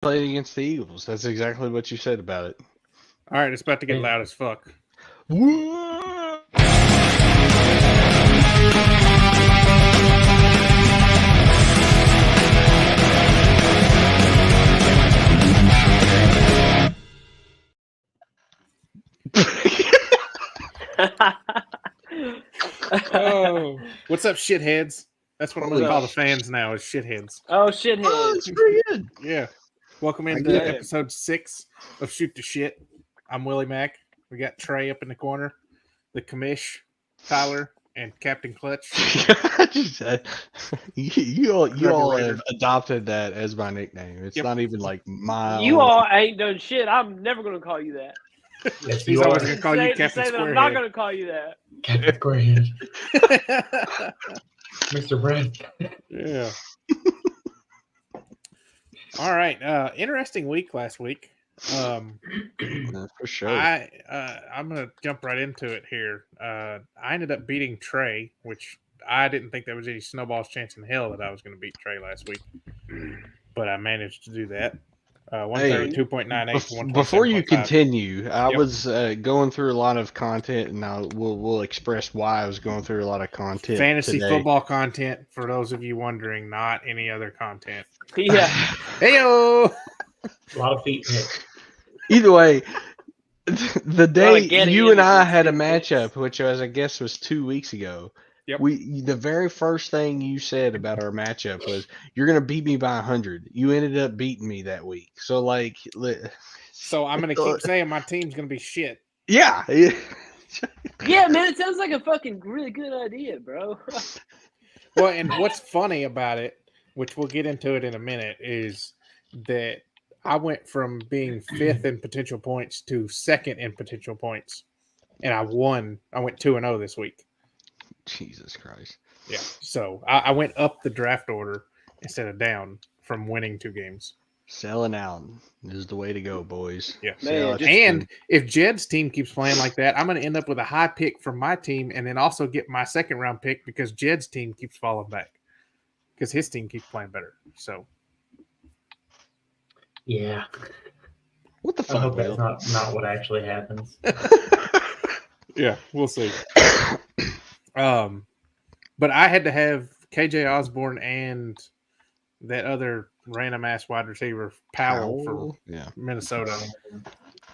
played against the Eagles. That's exactly what you said about it. All right, it's about to get loud as fuck. Oh, what's up, shitheads? That's what I'm going to call the fans now, is shitheads. Oh, shithead. Oh, it's pretty good. Yeah. Welcome into episode 6 of Shoot the Shit. I'm Willie Mack. We got Trey up in the corner, the commish, Tyler, and Captain Clutch. you all have adopted that as my nickname. It's not even like my. You all ain't done shit. I'm never going to call you that. Yes, he's always going to call you Captain Squarehead. I'm not going to call you that. Captain Squarehead. Mr. Brent. Yeah. All right. Interesting week last week. For sure. I'm going to jump right into it here. I ended up beating Trey, which I didn't think there was any snowball's chance in hell that I was going to beat Trey last week. But I managed to do that. 132.98. Before you continue, I was going through a lot of content, and we'll express why I was going through a lot of content. Fantasy football content, for those of you wondering, not any other content. Yeah. Heyo! A lot of feet picked. Either way, the day you and I had a matchup, which I guess was 2 weeks ago. Yep. The very first thing you said about our matchup was you're gonna beat me by 100. You ended up beating me that week. So so I'm gonna keep saying my team's gonna be shit. Yeah. Yeah, man, it sounds like a fucking really good idea, bro. Well, and what's funny about it, which we'll get into it in a minute, is that I went from being 5th in potential points to 2nd in potential points, and I won. I went 2-0 this week. Jesus Christ. Yeah. So I went up the draft order instead of down from winning 2 games. Selling out is the way to go, boys. Yeah. And if Jed's team keeps playing like that, I'm going to end up with a high pick from my team and then also get my 2nd round pick because Jed's team keeps falling back because his team keeps playing better. So. Yeah. What the fuck? I hope that's not what actually happens. Yeah, we'll see. But I had to have KJ Osborne and that other random ass wide receiver Powell for Minnesota.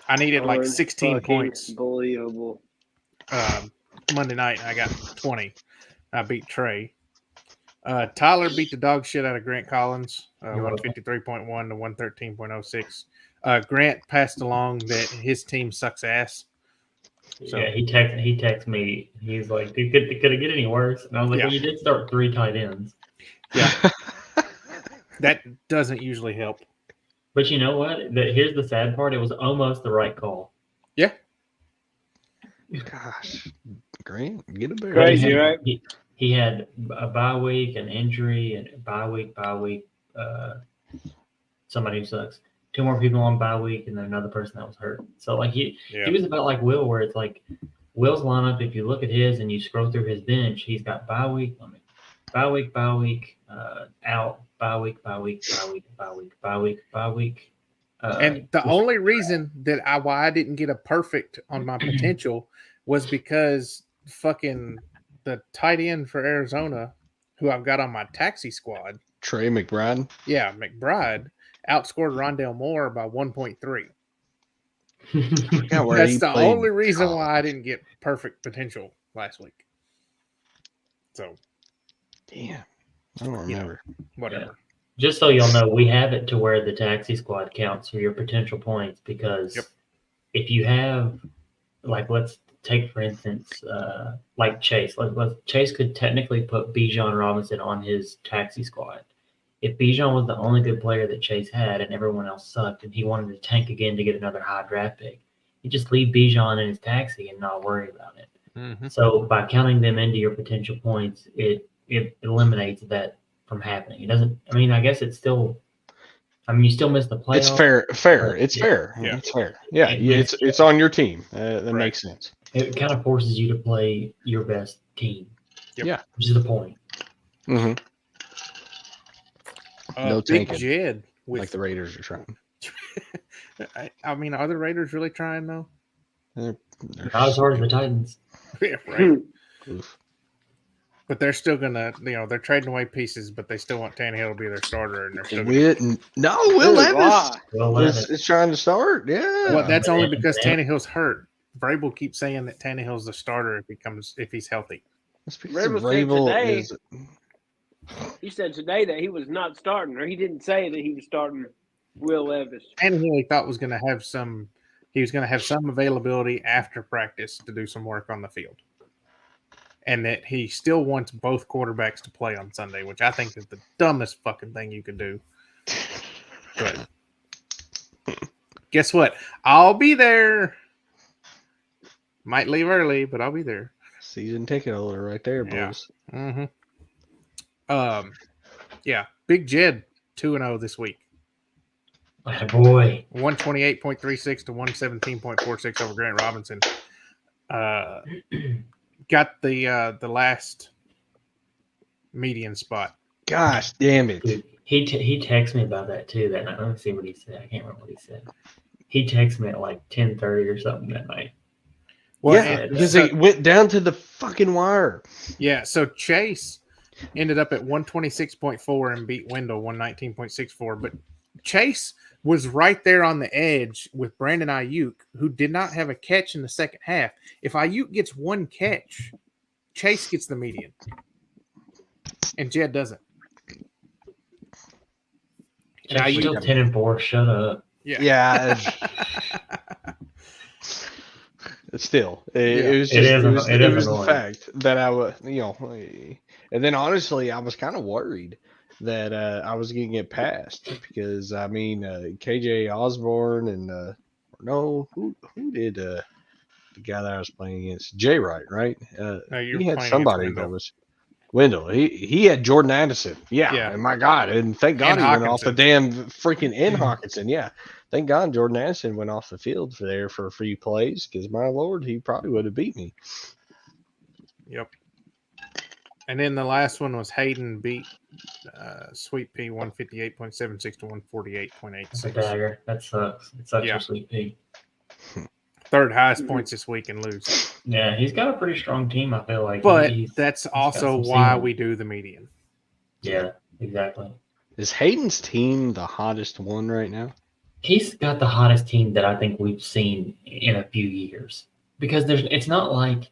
I needed like 16 points. Unbelievable. Monday night, I got 20. I beat Trey. Tyler beat the dog shit out of Grant Collins, 153.1 to 113.06. Grant passed along that his team sucks ass. So, yeah, he texted me. He's like, "Could it get any worse?" And I was like, "Well, you did start 3 tight ends." Yeah, that doesn't usually help. But you know what? Here's the sad part: it was almost the right call. Yeah. Gosh, Grant, get a bear. Crazy, right? He had a bye week, an injury, and bye week. Somebody who sucks. 2 more people on bye week, and then another person that was hurt. So like he was about like Will, where it's like Will's lineup. If you look at his and you scroll through his bench, he's got bye week, out, bye week, bye week, bye week. And the only reason that why I didn't get a perfect on my potential was because fucking the tight end for Arizona, who I've got on my taxi squad, Trey McBride. Yeah, McBride outscored Rondale Moore by 1.3. That's the only reason why I didn't get perfect potential last week. So, damn, I don't remember. Whatever. Yeah. Just so y'all know, we have it to where the taxi squad counts for your potential points because if you have, like, let's take for instance, like Chase. Chase could technically put Bijan Robinson on his taxi squad. If Bijan was the only good player that Chase had and everyone else sucked and he wanted to tank again to get another high draft pick, you just leave Bijan in his taxi and not worry about it. Mm-hmm. So by counting them into your potential points, it eliminates that from happening. It doesn't. I mean, I guess it's still. I mean, you still miss the playoff. It's fair. It's fair. Yeah, it's fair. Yeah, it's on your team. That makes sense. It kind of forces you to play your best team. Yep. Yeah, which is the point. Mm-hmm. Big Jed with Like the Raiders are trying. I mean, are the Raiders really trying though? They're Not as hard as the Titans. Yeah, right. Oof. But they're still gonna, they're trading away pieces, but they still want Tannehill to be their starter, and they're still. Will Levis Why? Will Levis. is trying to start. Yeah. Well, that's only because Yeah. Tannehill's hurt. Vrabel keeps saying that Tannehill's the starter if he's healthy. That's because Vrabel said Vrabel today- is. He said today that he was not starting, or he didn't say that he was starting Will Levis. Tannehill he thought was going to have some. He was going to have some availability after practice to do some work on the field, and that he still wants both quarterbacks to play on Sunday, which I think is the dumbest fucking thing you could do. But guess what? I'll be there. Might leave early, but I'll be there. Season ticket holder right there, Yeah. boys. Mm-hmm. Yeah, Big Jed 2-0 this week. Oh, boy. 128.36 to 117.46 over Grant Robinson. Got the last median spot. Gosh damn it. Dude, he texted me about that too that night. Let me see what he said. I can't remember what he said. He texted me at like 10:30 or something that night. Well, Yeah, and- because so- it went down to the fucking wire. yeah, so Chase ended up at 126.4 and beat Wendell 119.64. But Chase was right there on the edge with Brandon Ayuk, who did not have a catch in the second half. If Ayuk gets one catch, Chase gets the median. And Jed doesn't. And Chase still 10-4. Shut up. Yeah. Still, it Yeah. was It just is it was, it it is was the annoying. fact that I was, and then honestly, I was kind of worried that I was going to get passed because I mean, KJ Osborne and no, who did the guy that I was playing against? Jay Wright, right? No, you were he had playing somebody against that was Wendell. He had Jordan Addison. Yeah, Yeah. and my God, and thank God And he went off the Hawkinson. damn freaking Hawkinson. Yeah. Thank God Jordan Addison went off the field for a few plays because my Lord, he probably would have beat me. Yep. And then the last one was Hayden beat Sweet Pea 158.76 to That's a 148.86. dagger. That sucks. It sucks Yeah. for Sweet Pea. Third highest points this week and lose. Yeah, he's got a pretty strong team, I feel like. But He's- that's got also some why ceiling. we do the median. Yeah, exactly. Is Hayden's team the hottest one right now? He's got the hottest team that I think we've seen in a few years. Because it's not like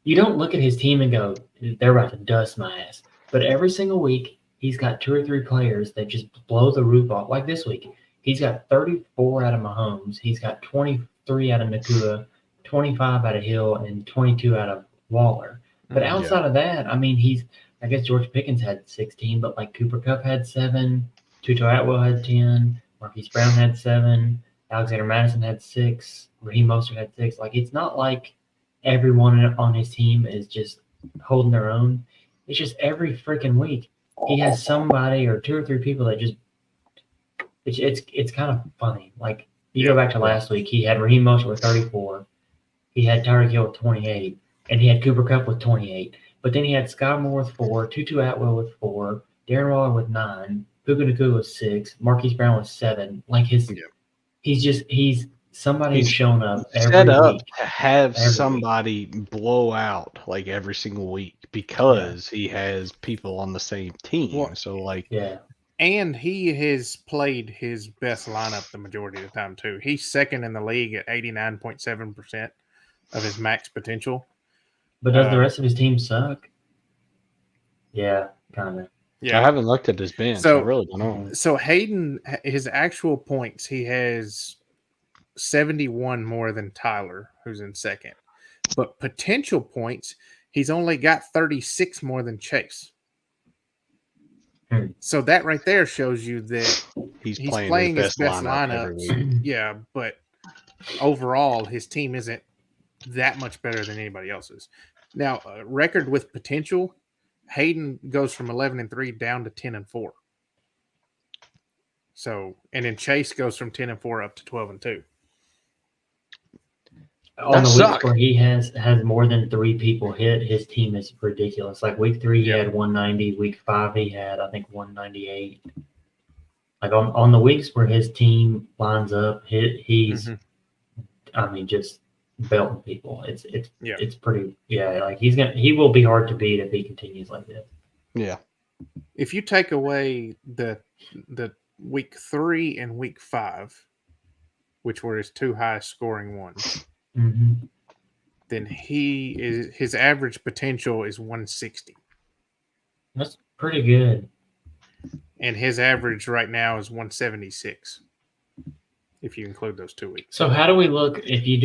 you don't look at his team and go, they're about to dust my ass. But every single week, he's got 2 or 3 players that just blow the roof off. Like this week, he's got 34 out of Mahomes. He's got 23 out of Nakua, 25 out of Hill, and 22 out of Waller. But outside of that, I mean, I guess George Pickens had 16, but like Cooper Kupp had 7, Tutu Atwell had 10, Marquise Brown had 7, Alexander Madison had 6, Raheem Mostert had 6. Like, it's not like everyone on his team is just holding their own. It's just every freaking week he has somebody or 2 or 3 people that just it's kind of funny. Like, you go back to last week, he had Raheem Mostert with 34, he had Tyreek Hill with 28, and he had Cooper Kupp with 28. But then he had Scott Moore with 4, Tutu Atwell with 4, Darren Waller with 9, Puka Nakua with 6, Marquise Brown with 7. Like he's somebody who's shown up every Set up week. to have Every somebody blow out like every single week because he has people on the same team. Well, so like, Yeah. And he has played his best lineup the majority of the time, too. He's second in the league at 89.7% of his max potential. But does the rest of his team suck? Yeah, kind of. I Yeah. haven't looked at his bench. So- I really don't know. So Hayden, his actual points, he has 71 more than Tyler, who's in second. But potential points, he's only got 36 more than Chase. Hmm. So that right there shows you that He's he's playing, playing his best lineup every lineups. week. Yeah, but overall, his team isn't that much better than anybody else's. Now, record with potential, Hayden goes from 11-3 down to 10-4. So, and then Chase goes from 10-4 up to 12-2. On That the sucks. weeks where he has more than 3 people hit, his team is ridiculous. Like week 3, he Yeah. had 190. Week 5, he had I think 198. Like on the weeks where his team lines up, he's Mhm. I mean, just belting people. Yeah. It's pretty. Yeah, like he will be hard to beat if he continues like this. Yeah. If you take away the week 3 and week 5, which were his 2 highest scoring ones, Mm-hmm. then his average potential is 160, That's pretty good. and his average right now is 176. If you include those 2 weeks. So how do we look if you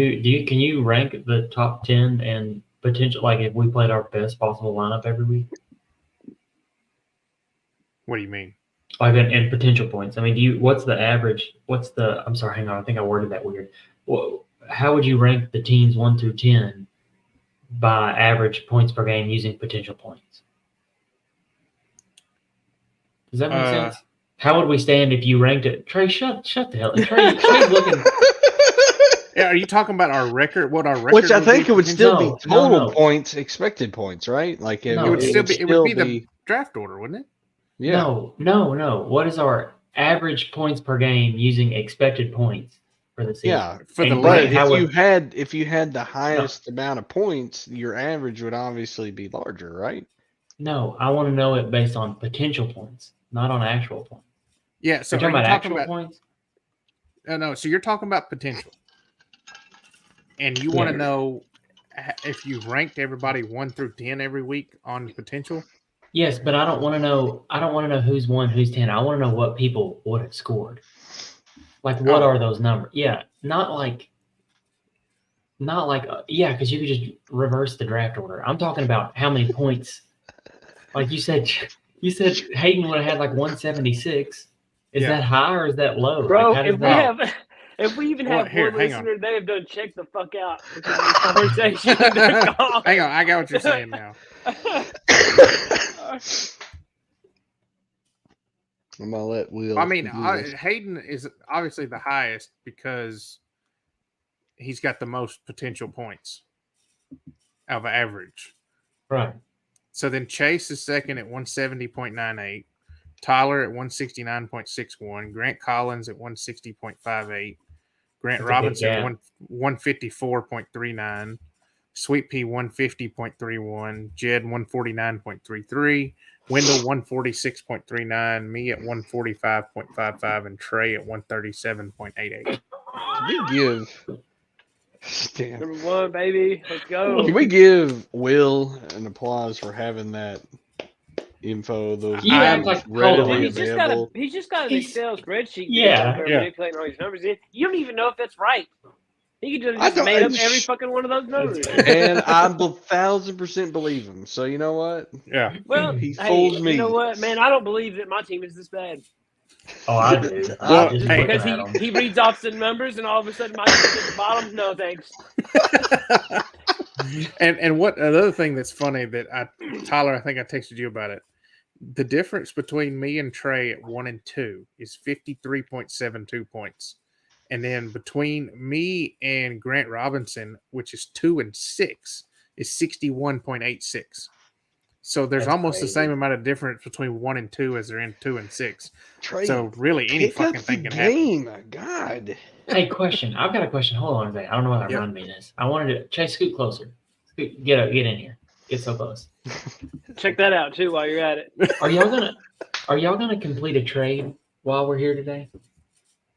can you rank the top 10 and potential, like if we played our best possible lineup every week? What do you mean? Like and potential points. I mean, what's the average? I'm sorry, hang on. I think I worded that weird. Well, how would you rank the teams 1 through 10 by average points per game using potential points? Does that make sense? How would we stand if you ranked it? Trey, shut the hell. Trey's looking. Yeah, are you talking about our record? What our record? Which I think it would still No, be total no. points, expected points, right? Like No, It would still be. It would be be the draft order, wouldn't it? yeah. No. What is our average points per game using expected points for the season? Yeah. For the And But league. how if you had the highest amount of points, your average would obviously be larger, right? No, I want to know it based on potential points, not on actual points. Yeah. So You're are you talking about talking actual about? points? No. So you're talking about potential, and you want to Yeah. know if you've ranked everybody 1 through 10 every week on potential. Yes, but I don't want to know. I don't want to know who's 1, who's 10. I want to know what people would have scored. Like, what Oh. are those numbers? Yeah, not like yeah, because you could just reverse the draft order. I'm talking about how many points. Like you said Hayden would have had like 176. Is Yeah. that high or is that low? Bro, Like, how does if we that- have, if we even Well, have here, one hang on. listener, they have done check the fuck out because of this conversation. They're gone. Hang on, I got what you're saying now. I'm gonna let Will. I mean, do this. Hayden is obviously the highest because he's got the most potential points of average. right? So then Chase is second at 170.98, Tyler at 169.61, Grant Collins at 160.58, Grant That's a big Robinson gap. 154.39, Sweet Pea 150.31, Jed 149.33, Wendell 146.39, me at 145.55, and Trey at 137.88. Can we give? Damn. Number 1, baby. Let's go. Can we give Will an applause for having that info? Those You act numbers like- hold on. readily He's just got available. he's just got an He's- Excel spreadsheet. Yeah. Where Yeah. manipulating all these numbers in. You don't even know if that's right. He could I just don't- made up every fucking one of those numbers. And I 1,000% believe him. So you know what? Yeah. Well, He hey, fooled me. you know what, man? I don't believe that my team is this bad Oh, I do. Well, I'm just hey, looking because at 'em. he reads off some numbers and all of a sudden my team's at the bottom. No thanks. And what another thing that's funny that Tyler, I think I texted you about it. The difference between me and Trey at 1 and 2 is 53.72 points. And then between me and Grant Robinson, which is 2 and 6, is 61.86. So there's That's almost the crazy. same amount of difference between 1 and 2 as there in 2 and 6. Trey, So really any pick up fucking the thing can happen. game. God. Hey, question. I've got a question. Hold on a second. I don't know what that Yep. reminded me of this. I wanted to Chase, scoot closer. Get in here. Get so close. Check that out too while you're at it. Are y'all gonna complete a trade while we're here today?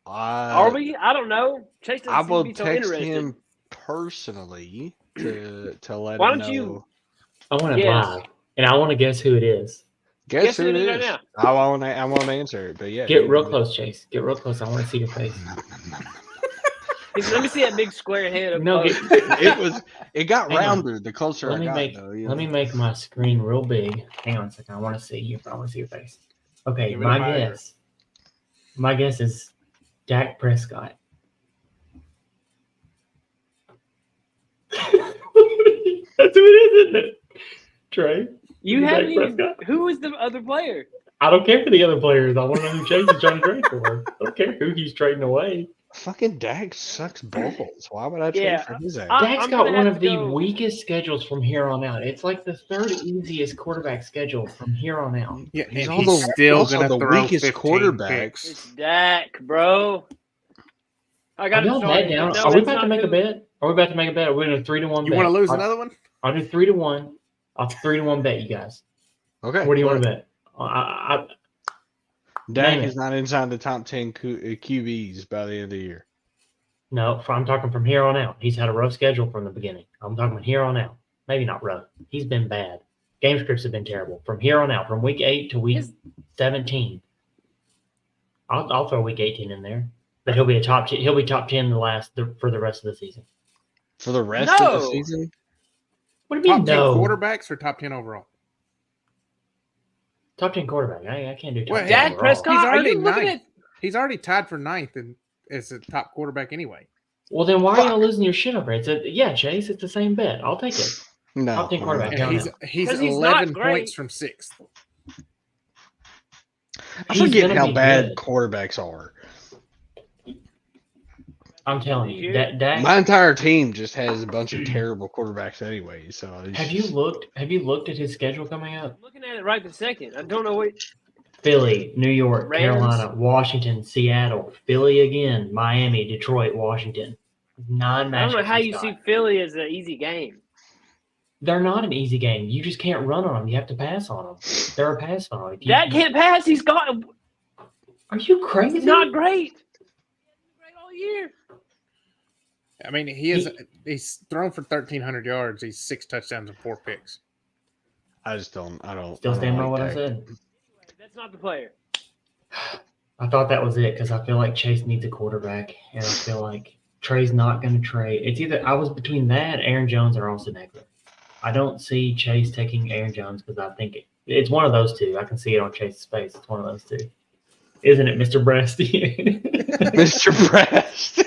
Are we? I don't know. Chase I doesn't seem will to be so text interested. him personally to let Why him don't know. you- I want it Yes. live, and I want to guess who it is. Guess who who it it is is? right now. I won't answer it, but yeah. Get real close, Chase. Get real close. I want to see your face. Let me see that big square head. Up No, close. It got Hang on. rounder the closer Let I me got. make though, you let me know. make my screen real big. Hang on a second. I want to see you. I want to see your face. Okay, Give it a my finger. guess. My guess is Dak Prescott. That's who it is, isn't it? Trey. You Dak haven't even. Prescott? Who is the other player? I don't care for the other players. I want to know who Chase is trying to trade for. I don't care who he's trading away. Fucking Dak sucks balls. Why would I trade Yeah, for his ass? Dak's I'm got gonna one have of to the go- weakest schedules from here on out. It's like the third easiest quarterback schedule from here on out. Yeah, He's and on he's the- still also gonna the throw weakest 15 quarterback. picks. It's Dak, bro. I Are got y'all bet down? No, Are we it's about to not make a who- bet? Are we about to make a bet? Are we doing a 3-1 You bet? want to lose I'll- another one? I'll do 3-1. I'll 3-1 bet you guys. Okay. What do you want to bet? Dak name is it? not inside the top 10 QBs by the end of the year. No, I'm talking from here on out. He's had a rough schedule from the beginning. I'm talking here on out. Maybe not rough. He's been bad. Game scripts have been terrible. From here on out, from week 8 to week 17. I'll throw week 18 in there. But he'll be top 10 for the rest of the season. For the rest of the No. season? What do you Top mean 10 no? quarterbacks or top 10 overall? Top 10 quarterback. I can't do top Well, 10 Dak overall. Prescott? He's Are already you looking ninth. He's already tied for ninth and as a top quarterback anyway. Well, then why are y'all losing your shit over it? Chase, it's the same bet. I'll take it. No. Top 10 quarterback. And Count he's out. he's 'Cause he's not 11 great. points from sixth. I He's forget gonna how be bad good. quarterbacks are. I'm telling you, Yeah. Dak. My entire team just has a bunch of terrible quarterbacks anyway. So it's Have you looked at his schedule coming up? I'm looking at it right this second. I don't know what. Philly, New York, Rams. Carolina, Washington, Seattle, Philly again, Miami, Detroit, Washington. 9 matchups. I don't know how he's you got. see Philly as an easy game. They're not an easy game. You just can't run on them. You have to pass on them. They're a pass on. If you- Dak can't pass. He's got. Are you crazy? He's not great. He's great all year. I mean, he's thrown for 1,300 yards. He's 6 touchdowns and 4 picks. I just don't. I don't. Still I don't stand by like what I Dak. said. That's not the player. I thought that was it because I feel like Chase needs a quarterback, and I feel like Trey's not going to trade. It's either I was between that, Aaron Jones, or Austin Eckler. I don't see Chase taking Aaron Jones because I think it's one of those two. I can see it on Chase's face. It's one of those two. Isn't it, Mr. Breasty? Mr. Breast.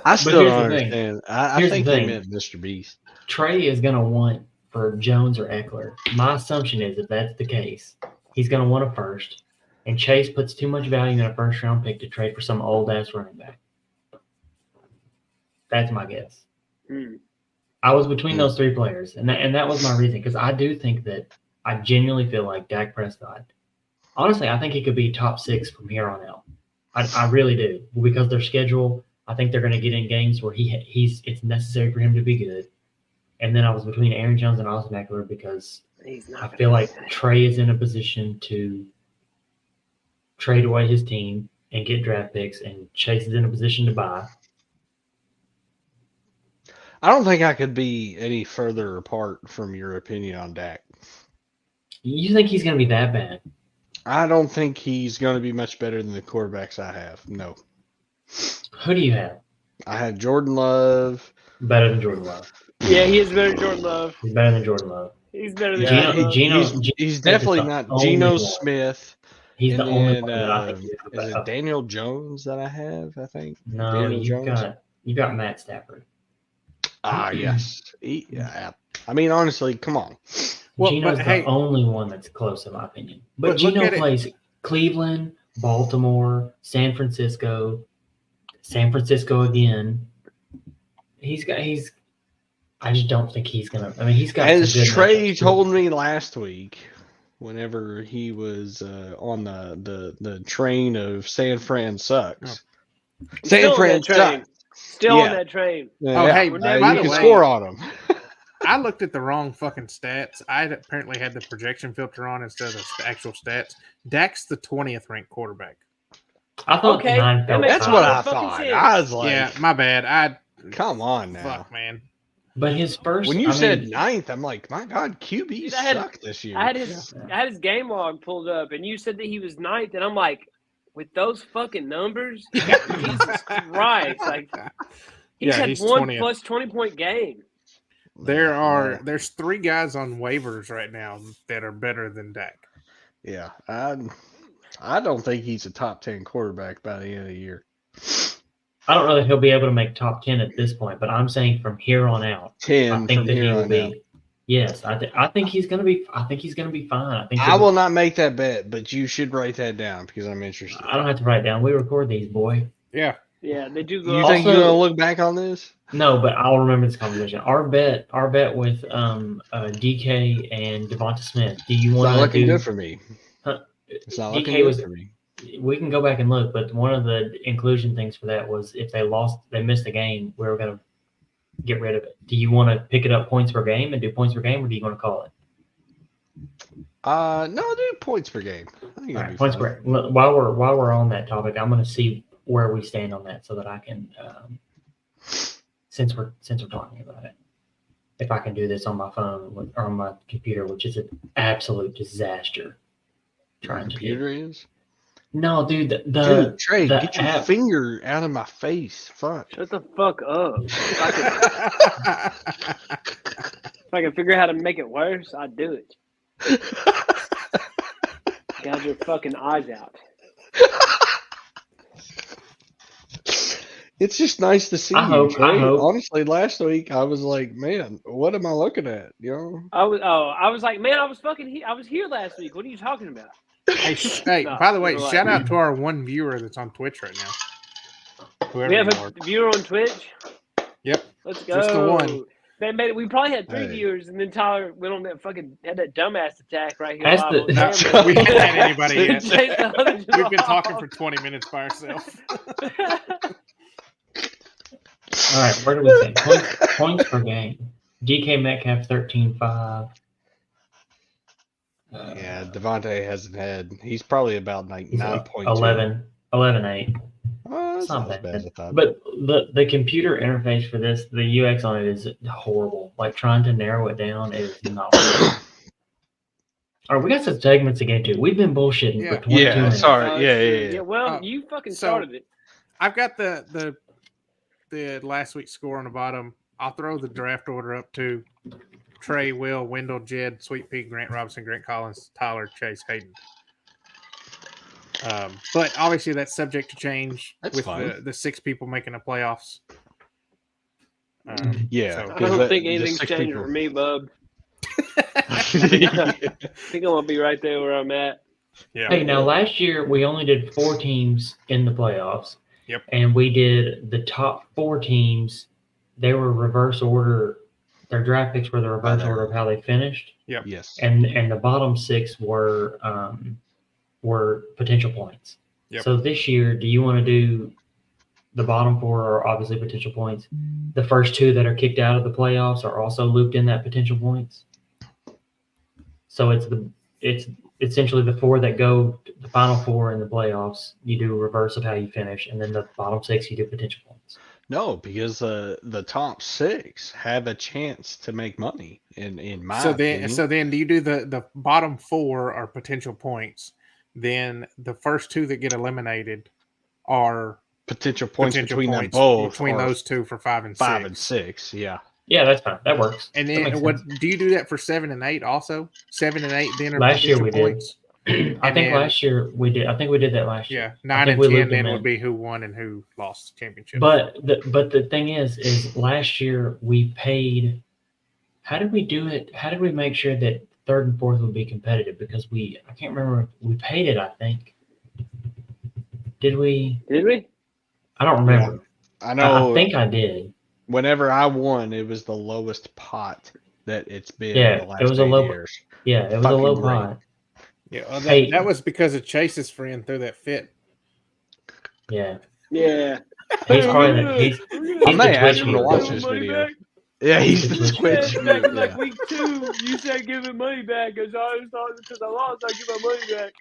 I still here's don't the thing. understand. I Here's the think he thing. meant Mr. Beast. Trey is going to want for Jones or Eckler. My assumption is if that's the case, he's going to want a first, and Chase puts too much value in a first-round pick to trade for some old-ass running back. That's my guess. Hmm. I was between those 3 players, and that was my reason because I do think that I genuinely feel like Dak Prescott. Honestly, I think he could be top 6 from here on out. I really do because their schedule. I think they're going to get in games where it's necessary for him to be good. And then I was between Aaron Jones and Austin Eckler because He's not. I gonna feel do like that. Trey is in a position to trade away his team and get draft picks, and Chase is in a position to buy. I don't think I could be any further apart from your opinion on Dak. You think he's going to be that bad? I don't think he's going to be much better than the quarterbacks I have. No. Who do you have I had Jordan Love. better than Jordan Love? Yeah, he is better than Jordan Love. He's better than Jordan Love. He's better than Geno- Jordan Love. Geno- he's, Geno he's is definitely the not only Geno one. Smith. He's the And only then, one that I think. Is it Daniel Jones that I have? I think. No, Daniel Jones? you got Matt Stafford. Yes. Yeah. I mean, honestly, come on. Well, Geno's but the hey- only one that's close in my opinion. But But look Geno at it- plays Cleveland, Baltimore, San Francisco again. I just don't think he's gonna. I mean, he's got. As some good Trey matchups. told me last week, whenever he was on the train of San Fran sucks. He's San still on Fran that train. sucks. Still Yeah. on that train. Oh, hey, We're by never- the you can way- score on them. I looked at the wrong fucking stats. I had apparently had the projection filter on instead of the actual stats. Dak's the 20th ranked quarterback. I thought Okay, 9 that felt makes That's high. what I fucking thought. sense. I was like, Yeah, my bad. come on now. Fuck, man. But his first. When you I said mean, ninth, I'm like, my God, QBs Dude, I had- suck this year. I had his game log pulled up, and you said that he was ninth, and I'm like, with those fucking numbers, Jesus Christ! Like he's Yeah, had he's one 20th. plus 20-point game. There's 3 guys on waivers right now that are better than Dak. Yeah, I don't think he's a top 10 quarterback by the end of the year. I don't know that he'll be able to make top 10 at this point, but I'm saying from here on out, 10 I from think that he here will on be. out. Yes, I think he's gonna be. I think he's gonna be fine. I will not make that bet, but you should write that down because I'm interested. I don't have to write down. We record these, boy. Yeah. Yeah, they do go. You up. think you're Also- gonna look back on this? No, but I'll remember this conversation. Our bet with DK and Devonta Smith. Do you It's want not to looking do? good for me. Huh? It's not DK looking good was- for me. We can go back and look, but one of the inclusion things for that was if they missed a game, we were going to get rid of it. Do you want to pick it up points per game and do points per game, or do you want to call it? No, do points per game. I think All it'll right, be points fine. per. While we're on that topic, I'm going to see where we stand on that so that I can, since we're talking about it, if I can do this on my phone or on my computer, which is an absolute disaster. Trying to do. Computer is. No, dude, Dude, Trey, the get your app- finger out of my face. Fuck. Shut the fuck up. If I can figure out how to make it worse, I'd do it. Gouge your fucking eyes out. It's just nice to see I you, hope- Trey. I hope. Honestly, last week I was like, man, what am I looking at? You know? I was like, man, I was here last week. What are you talking about? Hey, No, by the way, you're right. shout out to our one viewer that's on Twitch right now. Whoever We have you are. a viewer on Twitch. Yep. Let's go. Just the one. Man, we probably had 3 Hey. viewers, and then Tyler went on that fucking had that dumbass attack right here. That's live the- on camera. We haven't had anybody yet. Chase the others We've been off. talking for 20 minutes by ourselves. All right, where do we think? Points per game. DK Metcalf 13.5. Yeah, Devontae hasn't had. He's probably about like He's 9.2. 11.8. Oh, that's It's not not as bad. bad as I thought. But the computer interface for this, the UX on it is horrible. Like trying to narrow it down is not. All right, we got some segments to get to. We've been bullshitting Yeah. for 22 Yeah, minutes. sorry. Yeah. Well, Oh, you fucking so- started it. I've got the last week's score on the bottom. I'll throw the draft order up to Trey, Will, Wendell, Jed, Sweet Pea, Grant Robinson, Grant Collins, Tyler, Chase, Hayden. But obviously that's subject to change That's with fine. the 6 people making the playoffs. Yeah. So- I 'cause don't that- think just anything's 6 changing people. for me, bub. I think I'm gonna be right there where I'm at. Yeah. Hey, now last year we only did 4 teams in the playoffs. Yep. And we did the top 4 teams. They were reverse order. Their draft picks were the reverse order of how they finished, Yes. and the bottom 6 were potential points. Yep. So this year, do you want to do the bottom 4 are obviously potential points? The first 2 that are kicked out of the playoffs are also looped in that potential points. So it's essentially the 4 that go the final 4 in the playoffs. You do a reverse of how you finish, and then the bottom 6 you do potential points. No, because the top 6 have a chance to make money. In my So opinion. then do you do the bottom 4 are potential points? Then the first 2 that get eliminated are potential points potential between points them both. between are those 2 for 5 and 6. 5 and 6. Yeah. Yeah, that's fine. That works. And That then makes what sense. do you do that for 7 and 8 also? 7 and 8 then are Last year potential we did. points. I think then- last year we did. I think we did that last year. Yeah, 9 think and we 10 looped then them would in. be who won and who lost the championship. But the thing is last year we paid. How did we do it? How did we make sure that 3rd and 4th would be competitive? Because I can't remember. We paid it. I think. Did we? Did we? I don't remember. I know. I think I did. Whenever I won, it was the lowest pot that it's been Yeah, in the last it was a 8 low- years. Yeah, it was a Fucking low great. pot. yeah, well, Hey. that was because of Chase's friend threw that fit. Yeah, Yeah. he's probably the, he's I the may Twitch ask him to viewer. watch this video. Yeah, he's the Twitch Twitch. Yeah, back in yeah. like week 2, you said give me money back because I always thought because I lost, I give my money back.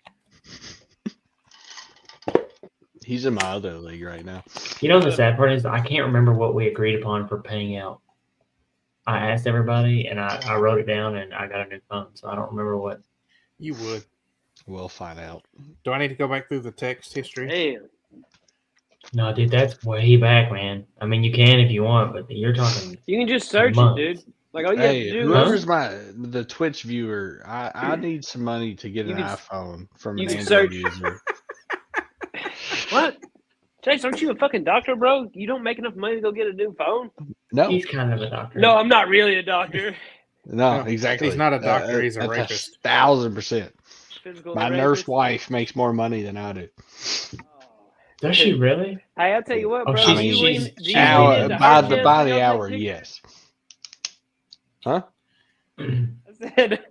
He's in my other league right now. You know the sad part is I can't remember what we agreed upon for paying out. I asked everybody and I wrote it down and I got a new phone, so I don't remember what. You would. We'll find out. Do I need to go back through the text history? Damn. No, dude, that's way back, man. I mean, you can if you want, but you're talking. You can just search Months. it, dude. Like all you Hey, have to do whoever's the Twitch viewer, I need some money to get You an can- iPhone from you an can Android search- user. what? Chase, aren't you a fucking doctor, bro? You don't make enough money to go get a new phone? No, He's kind of a doctor. No, I'm not really a doctor. no, No, exactly. he's not a doctor, he's a that's rapist. 1,000%. Physical My therapist. nurse wife makes more money than I do. Oh, Does she really? Hey, I'll tell you what, Oh, bro. she's- do you she's- lean, do she's you lean hour- into by her the chest by when the y'all hour, take yes. pictures? I said,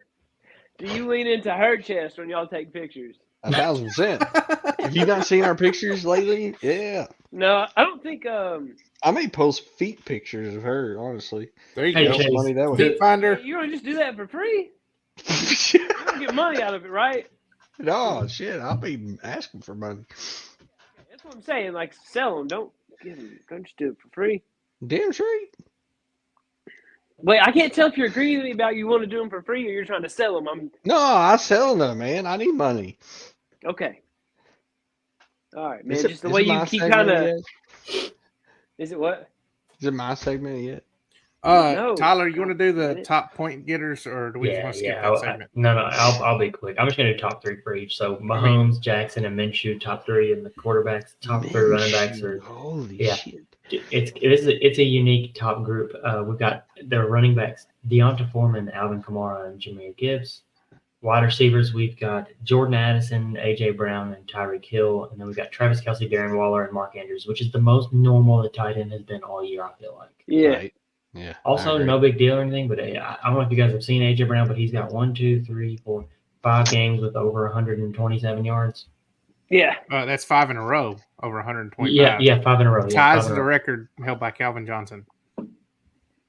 do you lean into her chest when y'all take pictures? 1,000%. Have you not seen our pictures lately? Yeah. No, I don't think. I may post feet pictures of her, honestly. There you Hey, go. Make some Chase, money that way. Feet finder. You don't just do that for free. You don't get money out of it, right? No, shit. I'll be asking for money. That's what I'm saying. Like, sell them. Don't give them. Don't just do it for free. Damn straight. Wait, I can't tell if you're agreeing with me about you want to do them for free or you're trying to sell them. I'm No, I'm selling them, man. I need money. okay. All right, man. Is it- Just the is way it you my keep segment kind of. yet? Is it what? Is it my segment yet? No. Tyler, you want to do the top point getters, or do we just Yeah, want to skip yeah. that segment? No, I'll be quick. I'm just gonna do top three for each. So Mahomes, Jackson, and Minshew, top three, and the quarterbacks, top three running backs are. Holy Yeah. shit. It's a unique top group. We've got the running backs: Deonta Foreman, Alvin Kamara, and Jahmyr Gibbs. Wide receivers, we've got Jordan Addison, AJ Brown, and Tyreek Hill, and then we've got Travis Kelce, Darren Waller, and Mark Andrews, which is the most normal the tight end has been all year. I feel like. Yeah. Right. Yeah. I Also, agree. no big deal or anything, but I don't know if you guys have seen AJ Brown, but he's got 5 games with over 127 yards. Yeah. That's 5 in a row, over 125. Yeah, 5 in a row. Yeah, Ties 5 in a the row. record held by Calvin Johnson.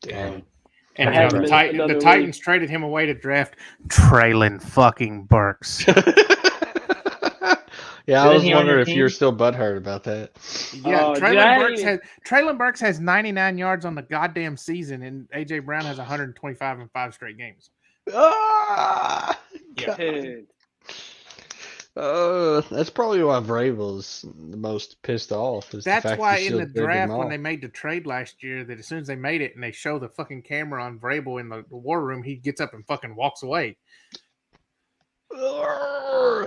Damn. And I have him the, in another the Titans traded him away to draft Traylon fucking Burks. Yeah, I Isn't was he on your wondering if you were team? still butthurt about that. Yeah, Oh, dude, I Traylon Burks has 99 yards on the goddamn season, and AJ Brown has 125 in 5 straight games. Ah! Yeah. Dude. That's probably why Vrabel's the most pissed off. Is the That's fact why he in still the traded him draft when off. they made the trade last year, that as soon as they made it and they show the fucking camera on Vrabel in the war room, he gets up and fucking walks away.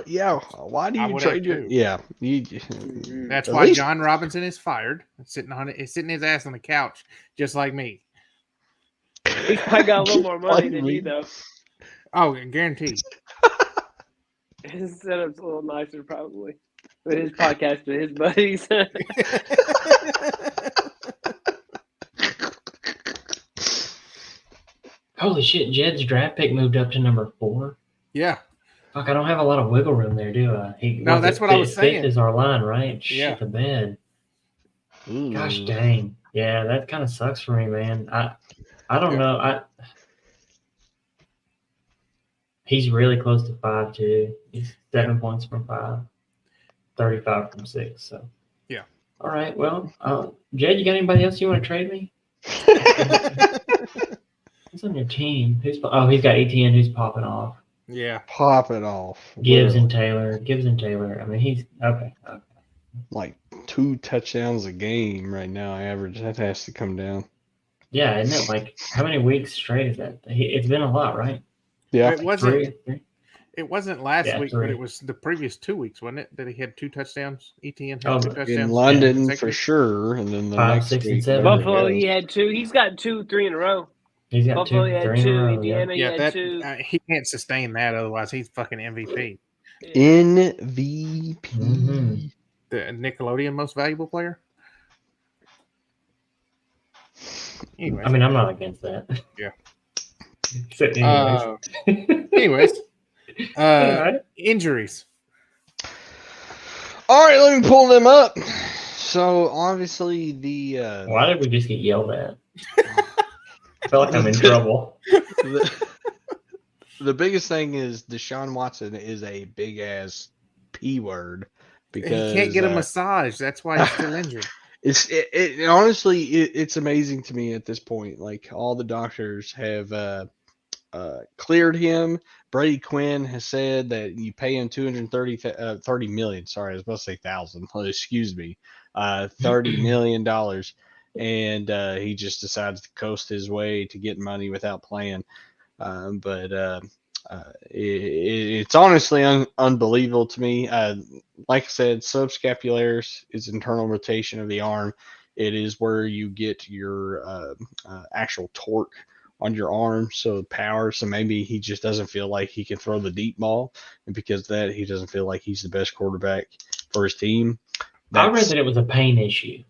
Yeah, why do I you would trade have your? too. Yeah, you. That's At why least- John Robinson is fired. Sitting his ass on the couch, just like me. He's probably got a little more money Like than me. you, though. Oh, guaranteed. His setup's a little nicer, probably. With his podcast with his buddies. Holy shit, Jed's draft pick moved up to number 4. Yeah. Fuck, I don't have a lot of wiggle room there, do I? No, that's what I was Fifth saying. is our line, right? Yeah. Shit the bed. Ooh. Gosh dang. Yeah, that kind of sucks for me, man. I don't Yeah. know. He's really close to 5 too. He's 7 points from 5. 35 from 6. So Yeah. All right. Well, Jed, you got anybody else you want to trade me? Who's on your team? He's got ETN who's popping off. Yeah. Pop it off. Gibbs and Literally. Taylor. I mean, he's okay. Like 2 touchdowns a game right now, average. That has to come down. Yeah, isn't it like how many weeks straight is that? It's been a lot, right? Yeah. It wasn't. Three? It wasn't last Yeah, week, 3. but it was the previous 2 weeks, wasn't it? That he had 2 touchdowns. ETN had Oh, 2 in touchdowns. In London for consecutive. sure, and then the 5, next 6, and week, 7. wherever Buffalo, it he goes. had 2. He's got 2, 3 in a row. He's got Buffalo, 2, he had 3 in 2. a row. Yeah. Indiana, he Yeah, had that 2. he can't sustain that. Otherwise, he's fucking MVP. MVP. Mhm. The Nickelodeon most valuable player. Anyway, I mean, I'm not against that. Yeah. So, anyways. anyways, All right. injuries. All right, let me pull them up. So obviously the Why did we just get yelled at? I feel like I'm in trouble. the biggest thing is Deshaun Watson is a big ass P word because He can't get a massage. That's why he's still injured. Honestly, it's amazing to me at this point. Like all the doctors have cleared him. Brady Quinn has said that you pay him 30 million. Sorry, I was about to say thousand. Excuse me, $30 million, and he just decides to coast his way to get money without playing. It's honestly unbelievable to me. Like I said, subscapularis is internal rotation of the arm. It is where you get your actual torque on your arm, so power. So maybe he just doesn't feel like he can throw the deep ball, and because of that, he doesn't feel like he's the best quarterback for his team. I read that it was a pain issue.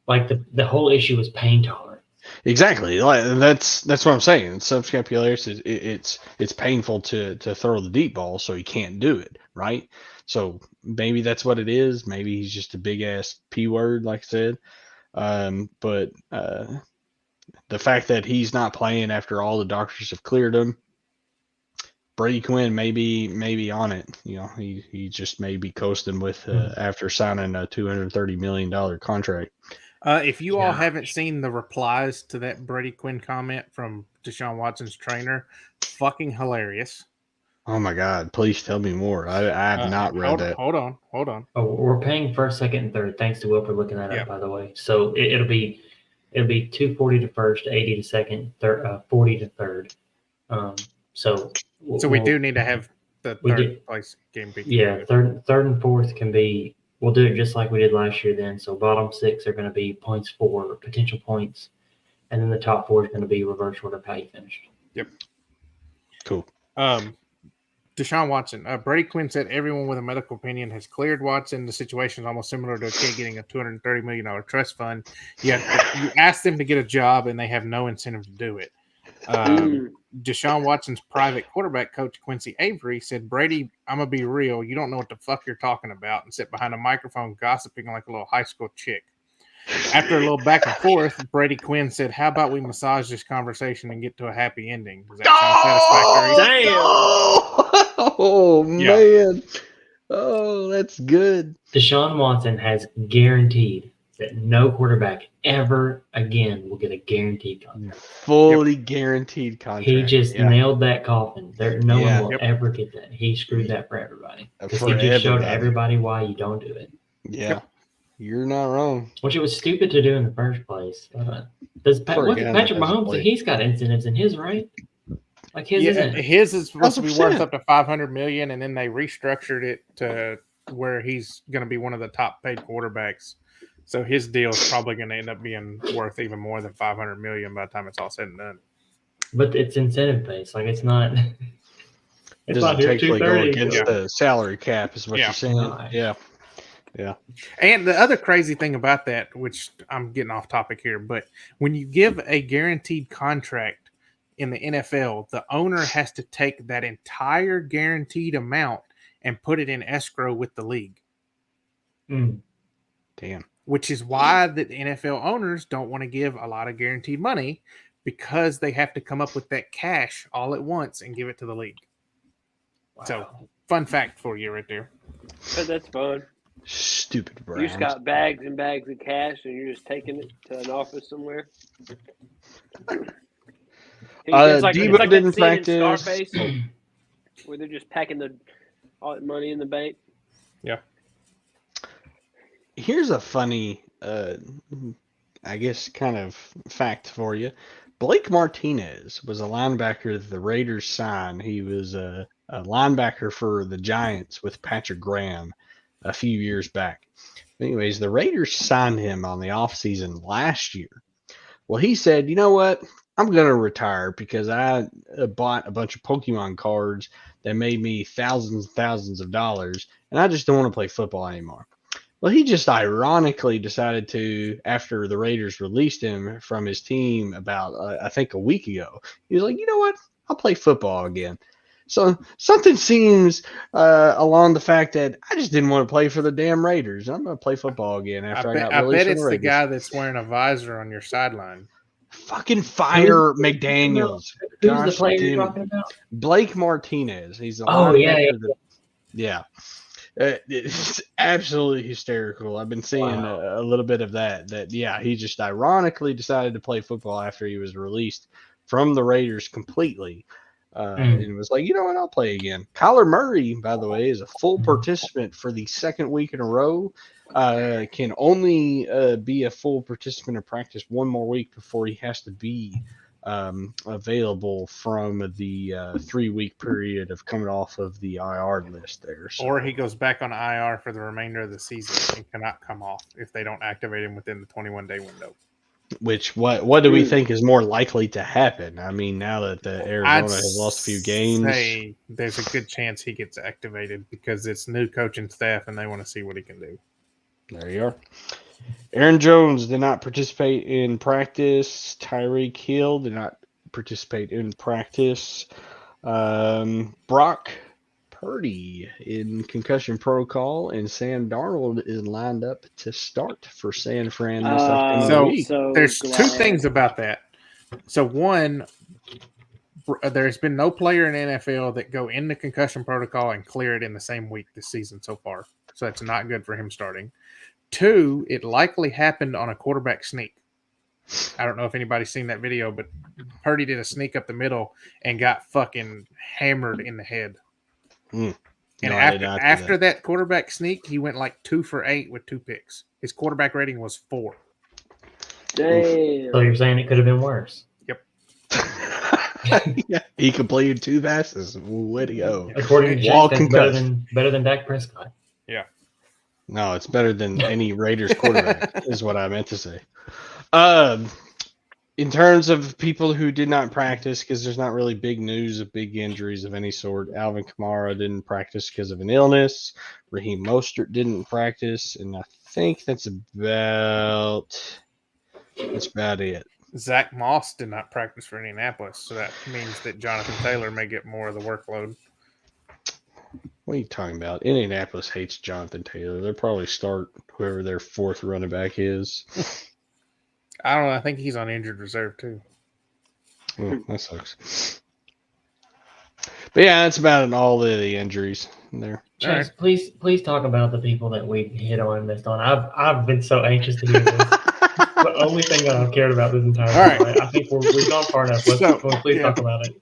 Like the whole issue was pain tolerance. Exactly. Like that's what I'm saying. Subscapularis it's painful to throw the deep ball, so he can't do it, right? So maybe that's what it is. Maybe he's just a big ass P word, like I said. But the fact that he's not playing after all the doctors have cleared him, Brady Quinn may be on it. You know, he just may be coasting with after signing a $230 million contract. If you all haven't seen the replies to that Brady Quinn comment from Deshaun Watson's trainer, fucking hilarious. Oh my God! Please tell me more. I have not read that. Hold on. Oh, we're paying first, second, and third. Thanks to Will for looking that up, by the way. So it'll be 240 to first, 80 to second, 40 to third. So we do need to have the third place game be. Yeah, third and fourth can be. We'll do it just like we did last year. Then, so bottom six are going to be points for potential points, and then the top four is going to be reverse order of how you finished. Yep. Cool. Deshaun Watson. Brady Quinn said everyone with a medical opinion has cleared Watson. The situation is almost similar to a kid getting a $230 million trust fund. You ask them to get a job, and they have no incentive to do it. Deshaun Watson's private quarterback coach, Quincy Avery, said, Brady, I'm going to be real. You don't know what the fuck you're talking about, and sit behind a microphone gossiping like a little high school chick. After a little back and forth, Brady Quinn said, how about we massage this conversation and get to a happy ending? Does that sound satisfactory? Damn! Oh, man. Oh, that's good. Deshaun Watson has guaranteed that no quarterback ever again will get a guaranteed contract. Fully guaranteed contract. He just nailed that coffin. No one will ever get that. He screwed that for everybody. Because he just showed everybody why you don't do it. Yeah. You're not wrong. Which it was stupid to do in the first place. Patrick Mahomes, he's got incentives in his, right? Like his isn't. His is supposed to be worth up to $500 million, and then they restructured it to where he's going to be one of the top paid quarterbacks. So his deal is probably going to end up being worth even more than $500 million by the time it's all said and done. But it's incentive based. Like it's not. It doesn't technically go against the salary cap, is what you're saying. Yeah. Yeah. And the other crazy thing about that, which I'm getting off topic here, but when you give a guaranteed contract in the NFL, the owner has to take that entire guaranteed amount and put it in escrow with the league. Damn. Which is why the NFL owners don't want to give a lot of guaranteed money, because they have to come up with that cash all at once and give it to the league. Wow. So, fun fact for you right there. But that's fun. Stupid Browns. You just got bags and bags of cash, and you're just taking it to an office somewhere. It's like didn't practice. Scarface, where they're just packing all that money in the bank. Yeah. Here's a funny, I guess, kind of fact for you. Blake Martinez was a linebacker that the Raiders signed. He was a linebacker for the Giants with Patrick Graham a few years back. Anyways, the Raiders signed him on the offseason last year. Well, he said, you know what? I'm going to retire because I bought a bunch of Pokemon cards that made me thousands and thousands of dollars, and I just don't want to play football anymore. Well, he just ironically decided to, after the Raiders released him from his team about, I think, a week ago, he was like, you know what? I'll play football again. So something seems along the fact that I just didn't want to play for the damn Raiders. I'm going to play football again after I got released. I bet it's the guy that's wearing a visor on your sideline. Fucking fire McDaniels. Who's the player you're talking about? Blake Martinez. He's yeah. It's absolutely hysterical. I've been seeing a little bit of that. He just ironically decided to play football after he was released from the Raiders completely. And was like, you know what, I'll play again. Kyler Murray, by the way, is a full participant for the second week in a row. Can only be a full participant in practice one more week before he has to be available from the 3-week period of coming off of the IR list there. So. Or he goes back on IR for the remainder of the season and cannot come off if they don't activate him within the 21-day window. Which, what do we think is more likely to happen? I mean, now that the Arizona has lost a few games. There's a good chance he gets activated because it's new coaching staff and they want to see what he can do. There you are. Aaron Jones did not participate in practice. Tyreek Hill did not participate in practice. Brock Purdy in concussion protocol, and Sam Darnold is lined up to start for San Fran this upcoming week. There's two things about that. So one, there's been no player in the NFL that go in the concussion protocol and clear it in the same week this season so far. So that's not good for him starting. Two, it likely happened on a quarterback sneak. I don't know if anybody's seen that video, but Purdy did a sneak up the middle and got fucking hammered in the head. And after that quarterback sneak, he went like 2 for 8 with 2 picks. His quarterback rating was 4. Damn. So you're saying it could have been worse? Yep. Yeah, he completed 2 passes. Way to go. According to Jake, that's better than Dak Prescott. Yeah. No, it's better than any Raiders quarterback, is what I meant to say. In terms of people who did not practice, because there's not really big news of big injuries of any sort. Alvin Kamara didn't practice because of an illness. Raheem Mostert didn't practice, and I think that's about it. Zach Moss did not practice for Indianapolis, so that means that Jonathan Taylor may get more of the workload. What are you talking about? Indianapolis hates Jonathan Taylor. They'll probably start whoever their 4th running back is. I don't know. I think he's on injured reserve too. Well, that sucks. But yeah, that's about all of the injuries there. Chase, please talk about the people that we hit on and missed on. I've been so anxious to hear this. The only thing that I've cared about this entire time. Right. I think we've gone far enough. Please talk about it.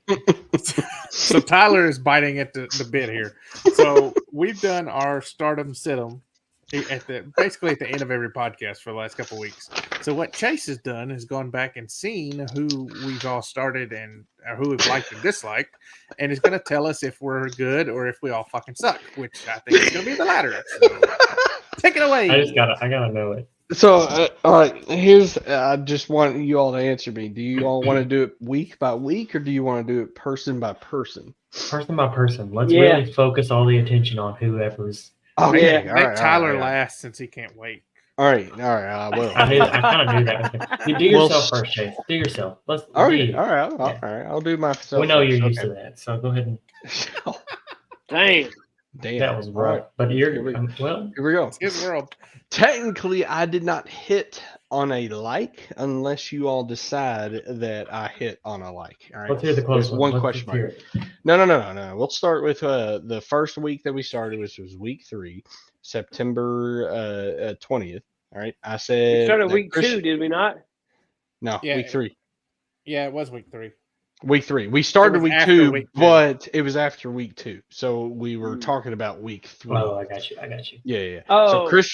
So Tyler is biting at the bit here. So we've done our stardom sit-em basically at the end of every podcast for the last couple of weeks. So what Chase has done is gone back and seen who we've all started and who we've liked and disliked, and is going to tell us if we're good or if we all fucking suck, which I think is going to be the latter. So take it away. I gotta know it. So, all right, I just want you all to answer me. Do you all want to do it week by week, or do you want to do it person by person? Person by person. Let's really focus all the attention on whoever's. Okay, make Tyler last since he can't wait. All right, I will. I kind of knew that. You do yourself first, Chase. Do yourself. All right. I'll do myself. We know you're used to that, so go ahead and. Damn, that was rough. But here we go. It's his world. Technically, I did not hit on a like unless you all decide that I hit on a like. All right. Let's hear the close one. One question mark. No. We'll start with the first week that we started, which was week 3, September 20th. All right. I said we started week 2, did we not? No, week 3. Yeah, it was week 3. Week 3. We started week 2, but it was after week 2. So we were talking about week 3. Oh, I got you. Yeah. Oh. So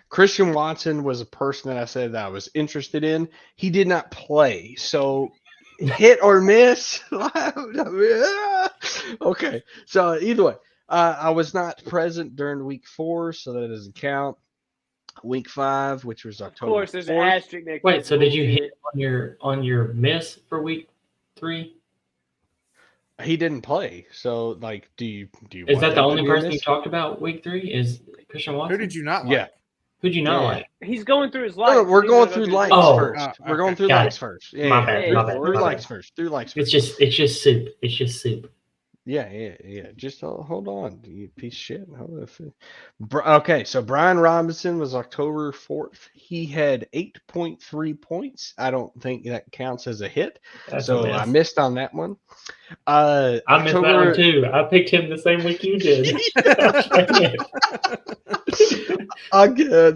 Christian Watson was a person that I said that I was interested in. He did not play. So hit or miss. Okay. So either way, I was not present during week 4, so that doesn't count. Week 5, which was October. Of course, there's an asterisk next. Wait, so did you hit on your miss for week 3? He didn't play, so like, do you? Is that the only person you talked about week 3? Is Christian Watson? Who did you not like? Yeah. Who'd you not like? He's going through his life. No, we're going through likes first. We're going through likes first. Yeah, my bad. Through likes first. It's just soup. It's just soup. Yeah. Just hold on, you piece of shit. Okay, so Brian Robinson was October 4th. He had 8.3 points. I don't think that counts as a hit. So I missed on that one. I missed that one too. I picked him the same week you did.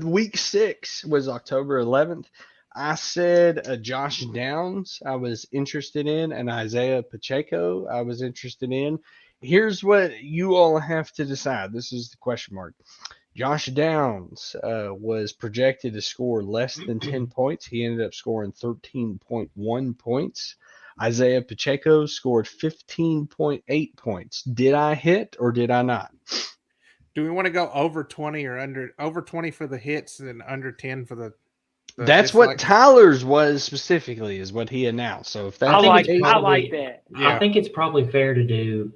Week 6 was October 11th. I said Josh Downs I was interested in, and Isaiah Pacheco I was interested in. Here's what you all have to decide. This is the question mark. Josh Downs was projected to score less than 10 points. He ended up scoring 13.1 points. Isaiah Pacheco scored 15.8 points. Did I hit or did I not? Do we want to go over 20 or under? Over 20 for the hits and under 10 for the that's what Tyler's was specifically, is what he announced. So if that's I like that. Yeah. I think it's probably fair to do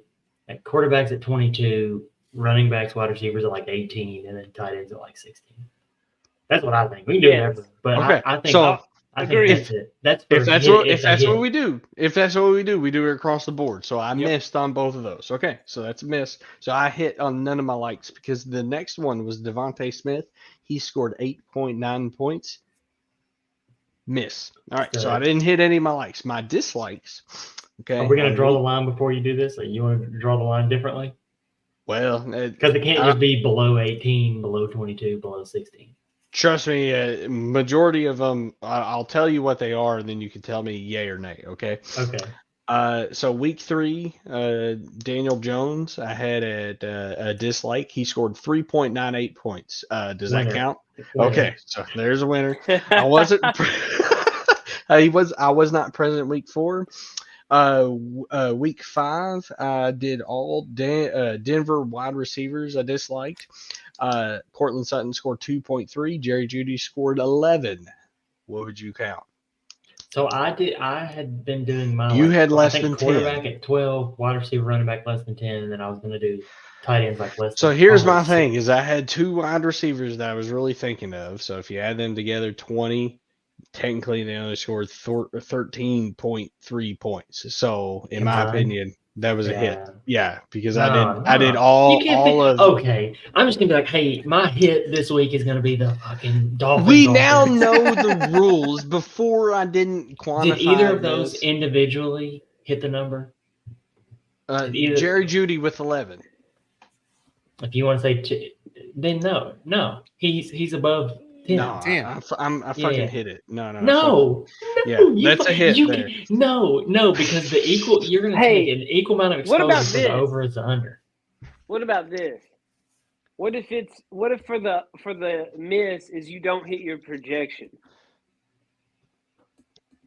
quarterbacks at 22, running backs, wide receivers at like 18, and then tight ends at like 16. That's what I think. We can do Yes. whatever, but Okay, I think so I Agreed. think that's it. That's for if that's hit- what it's if a that's hit. what we do, we do it across the board. So I missed on both of those. Okay, so that's a miss. So I hit on none of my likes because the next one was Devontae Smith. He scored 8.9 points. Miss. All right, so I didn't hit any of my likes. My dislikes. Okay. Are we gonna draw the line before you do this? Like, you want to draw the line differently? Well, Because it can't just be below 18, below 22, below 16. trust me, majority of them, I'll tell you what they are, and then you can tell me yay or nay. Okay. Okay. So week 3, Daniel Jones, I had at a dislike. He scored 3.98 points. Does that Winner. count? Winner. Okay, so there's a winner. I wasn't. I was not present week 4. Week 5, I did all Denver wide receivers I disliked. Cortland Sutton scored 2.3. Jerry Jeudy scored 11. What would you count? So I had been doing my. You had less I think than quarterback 10. at 12, wide receiver, running back less than 10, and then I was going to do tight ends like less. So than here's my 5. thing: is I had 2 wide receivers that I was really thinking of. So if you add them together, 20. Technically, they only scored 13.3 points. So in my opinion, that was a hit. Yeah, because I did all of. Okay, I'm just gonna be like, hey, my hit this week is gonna be the fucking Dolphins. We now know the rules. Before I didn't quantify. Did either of this. those individually hit the number? Jerry Jeudy with 11. If you want to say, then no, he's above 10. No, I fucking hit it. No. Yeah, that's a hit there. No, because the equal you're gonna take an equal amount of exposure what about for this? the over as the under. What about this? What if for the miss is you don't hit your projection?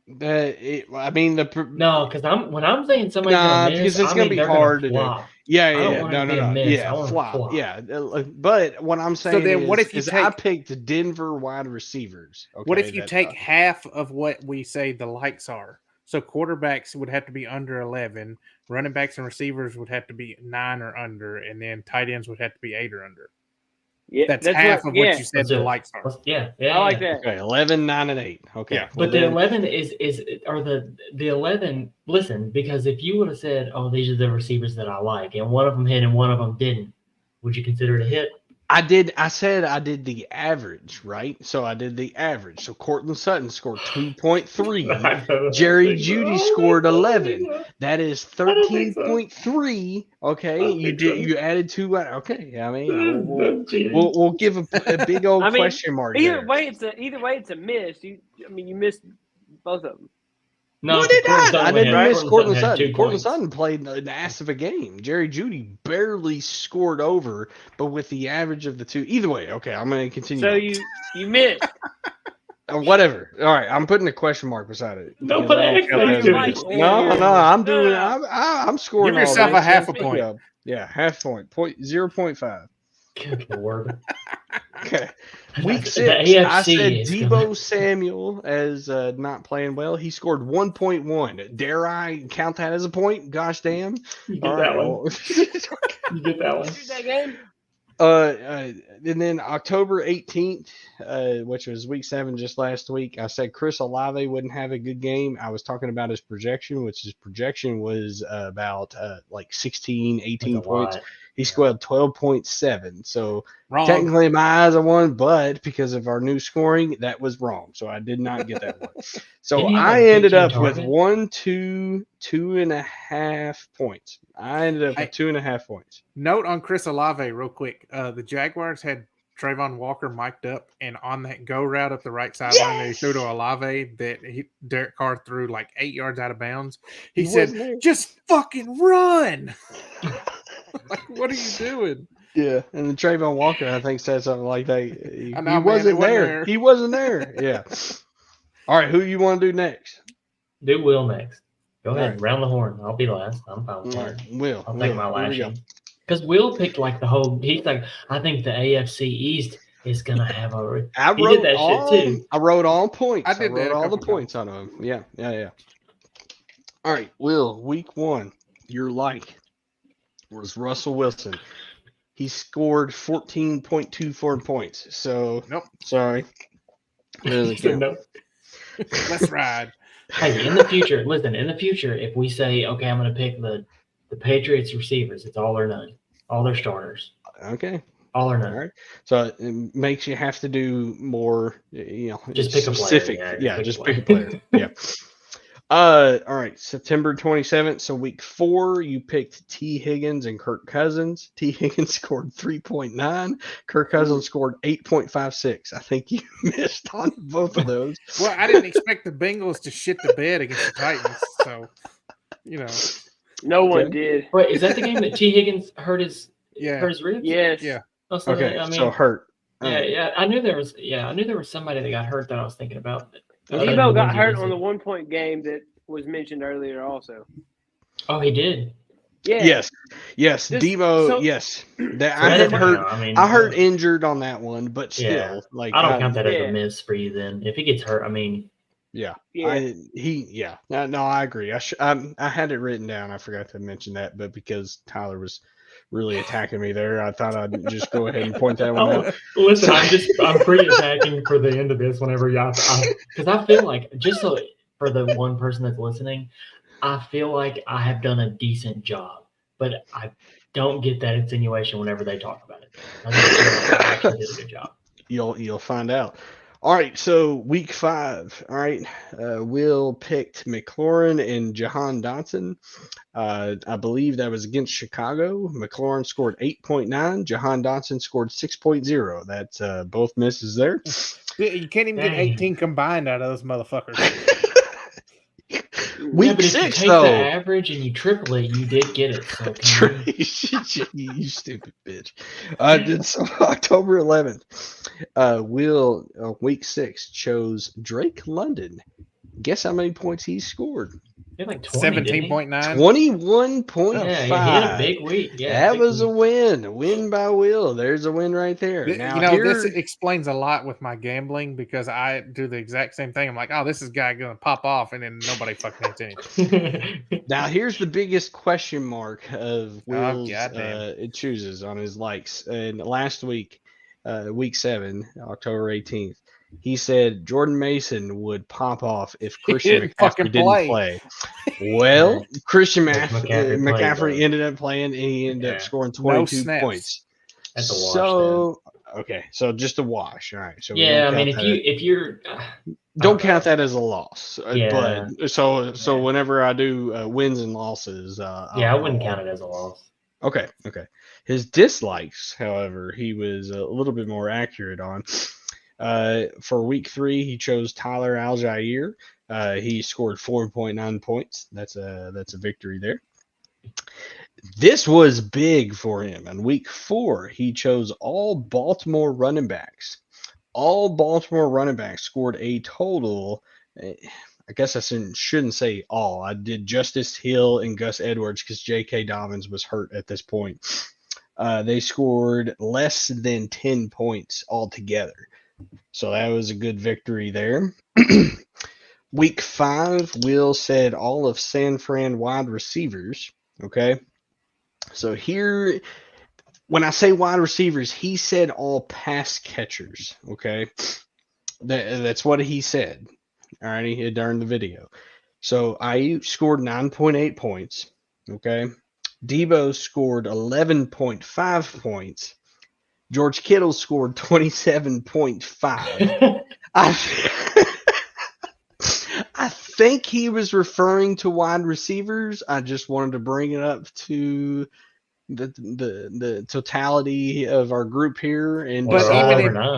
I mean no, because when I'm saying somebody's gonna miss, because it's gonna be hard to do. Yeah, no, yeah, flop. Yeah, but what I'm saying then what if you I picked Denver wide receivers. Okay, what if you take half of what we say the likes are? So quarterbacks would have to be under 11, running backs and receivers would have to be 9 or under, and then tight ends would have to be 8 or under. Yeah, that's half of what you said the likes are. Yeah, I like that. Okay, 11, 9, and 8. Okay, yeah. But the 11 is the 11. Listen, because if you would have said, "Oh, these are the receivers that I like," and one of them hit and one of them didn't, would you consider it a hit? I did. I said I did the average, right? So I did the average. So Cortland Sutton scored 2.3. Jerry Jeudy scored 11. That is 13.3. Okay, you added 2. Okay, I mean we'll give a big old question mark. Either way, it's a miss. You missed both of them. No, I didn't miss Cortland Sutton. Cortland points. Sutton played an ass of a game. Jerry Jeudy barely scored over, but with the average of the two. Either way, okay, I'm going to continue. So you missed. Whatever. All right, I'm putting a question mark beside it. Don't put an exclamation. No, I'm doing. I'm scoring. Give yourself a half a point. Yeah, half point. 0.5. Good Lord. Okay. Week 6, I said Deebo Samuel as not playing well. He scored 1.1. Dare I count that as a point? Gosh damn. You get that one. You get that one. That game? And then October 18th, which was week 7 just last week, I said Chris Olave wouldn't have a good game. I was talking about his projection, which his projection was about like 16, 18 points. He scored 12.7. So technically in my eyes I won, but because of our new scoring, that was wrong. So I did not get that one. So I ended up with 2.5 points. I ended up with 2.5 points. Note on Chris Olave real quick. The Jaguars had Trayvon Walker mic'd up, and on that go route up the right sideline, he threw to Olave that Derek Carr threw like 8 yards out of bounds. He said, "Just fucking run!" Like, what are you doing? Yeah, and then Trayvon Walker, I think, said something like that. He wasn't there. He wasn't there. Yeah. All right, who you want to do next? Do Will next. Go ahead, round the horn. I'll be last. I'm fine with that. Will. I'll take my lashing. Because Will picked like the whole. He's like, I think the AFC East is gonna have a. He did that shit too. I wrote all points. I wrote all the points on him. Yeah. All right, Will. Week 1, your like was Russell Wilson. He scored 14.24 points. So Nope. sorry. It doesn't count. No. Let's ride. Hey, in the future, listen. In the future, if we say, okay, I'm going to pick the Patriots receivers, it's all or none. All their starters. Okay. All or none. All right. So it makes you have to do more, Just pick a player. specific. Yeah, Just pick a player. Yeah. All right. September 27th. So week 4, you picked T. Higgins and Kirk Cousins. T. Higgins scored 3.9. Kirk Cousins scored 8.56. I think you missed on both of those. Well, I didn't expect the Bengals to shit the bed against the Titans. So, No one did. Wait, is that the game that T. Higgins hurt his ribs? Yes. Yeah. Oh, so Okay. I mean, So hurt. yeah. I knew there was somebody that got hurt that I was thinking about. Debo got hurt on the 1-point game that was mentioned earlier also. Oh, he did? Yeah. Yes. Debo, yes. I had hurt. I heard injured on that one, but still, Yeah. like I don't count that as a miss for you then. If he gets hurt, I mean. Yeah. Yeah. No, I agree. I had it written down. I forgot to mention that, but because Tyler was really attacking me there, I thought I'd just go ahead and point that one out. Listen, I'm pretty attacking for the end of this whenever y'all, because I feel like, just so for the one person that's listening, I feel like I have done a decent job, but I don't get that insinuation whenever they talk about it. I feel like I actually did a good job. You'll find out. All right, so week 5. All right, Will picked McLaurin and Jahan Dotson. I believe that was against Chicago. McLaurin scored 8.9. Jahan Dotson scored 6.0. That's both misses there. You can't even get 18 combined out of those motherfuckers. Week but 6, if you take though. the average and you triple it, you did get it. So you stupid bitch. So October 11th, Will, week 6, chose Drake London. Guess how many points he scored? He had like 20, 17.9. 21.5. Yeah, he had a big week. Yeah, that was a win. A win by Will. There's a win right there. Now, this explains a lot with my gambling because I do the exact same thing. I'm like, oh, this is guy going to pop off, and then nobody fucking hits anything. Now, here's the biggest question mark of Will's chooses on his likes. And last week, week 7, October 18th, he said Jordan Mason would pop off if Christian McCaffrey didn't play. Well, Christian McCaffrey ended up playing, and he ended up scoring 22 points. That's a wash. So, okay, so just a wash. All right. So yeah, I mean, if you're don't count that as a loss. Yeah. But so whenever I do wins and losses, I wouldn't count it as a loss. Okay. His dislikes, however, he was a little bit more accurate on. For week 3, he chose Tyler Algier. He scored 4.9 points. That's a victory there. This was big for him. In week 4, he chose all Baltimore running backs. All Baltimore running backs scored a total. I guess I shouldn't say all. I did Justice Hill and Gus Edwards because J.K. Dobbins was hurt at this point. They scored less than 10 points altogether. So that was a good victory there. Week 5, Will said all of San Fran wide receivers. Okay. So here, when I say wide receivers, he said all pass catchers. Okay. That's what he said. All right. During the video. So Ayuk scored 9.8 points. Okay. Debo scored 11.5 points. George Kittle scored 27.5. I think he was referring to wide receivers. I just wanted to bring it up to the totality of our group here. And but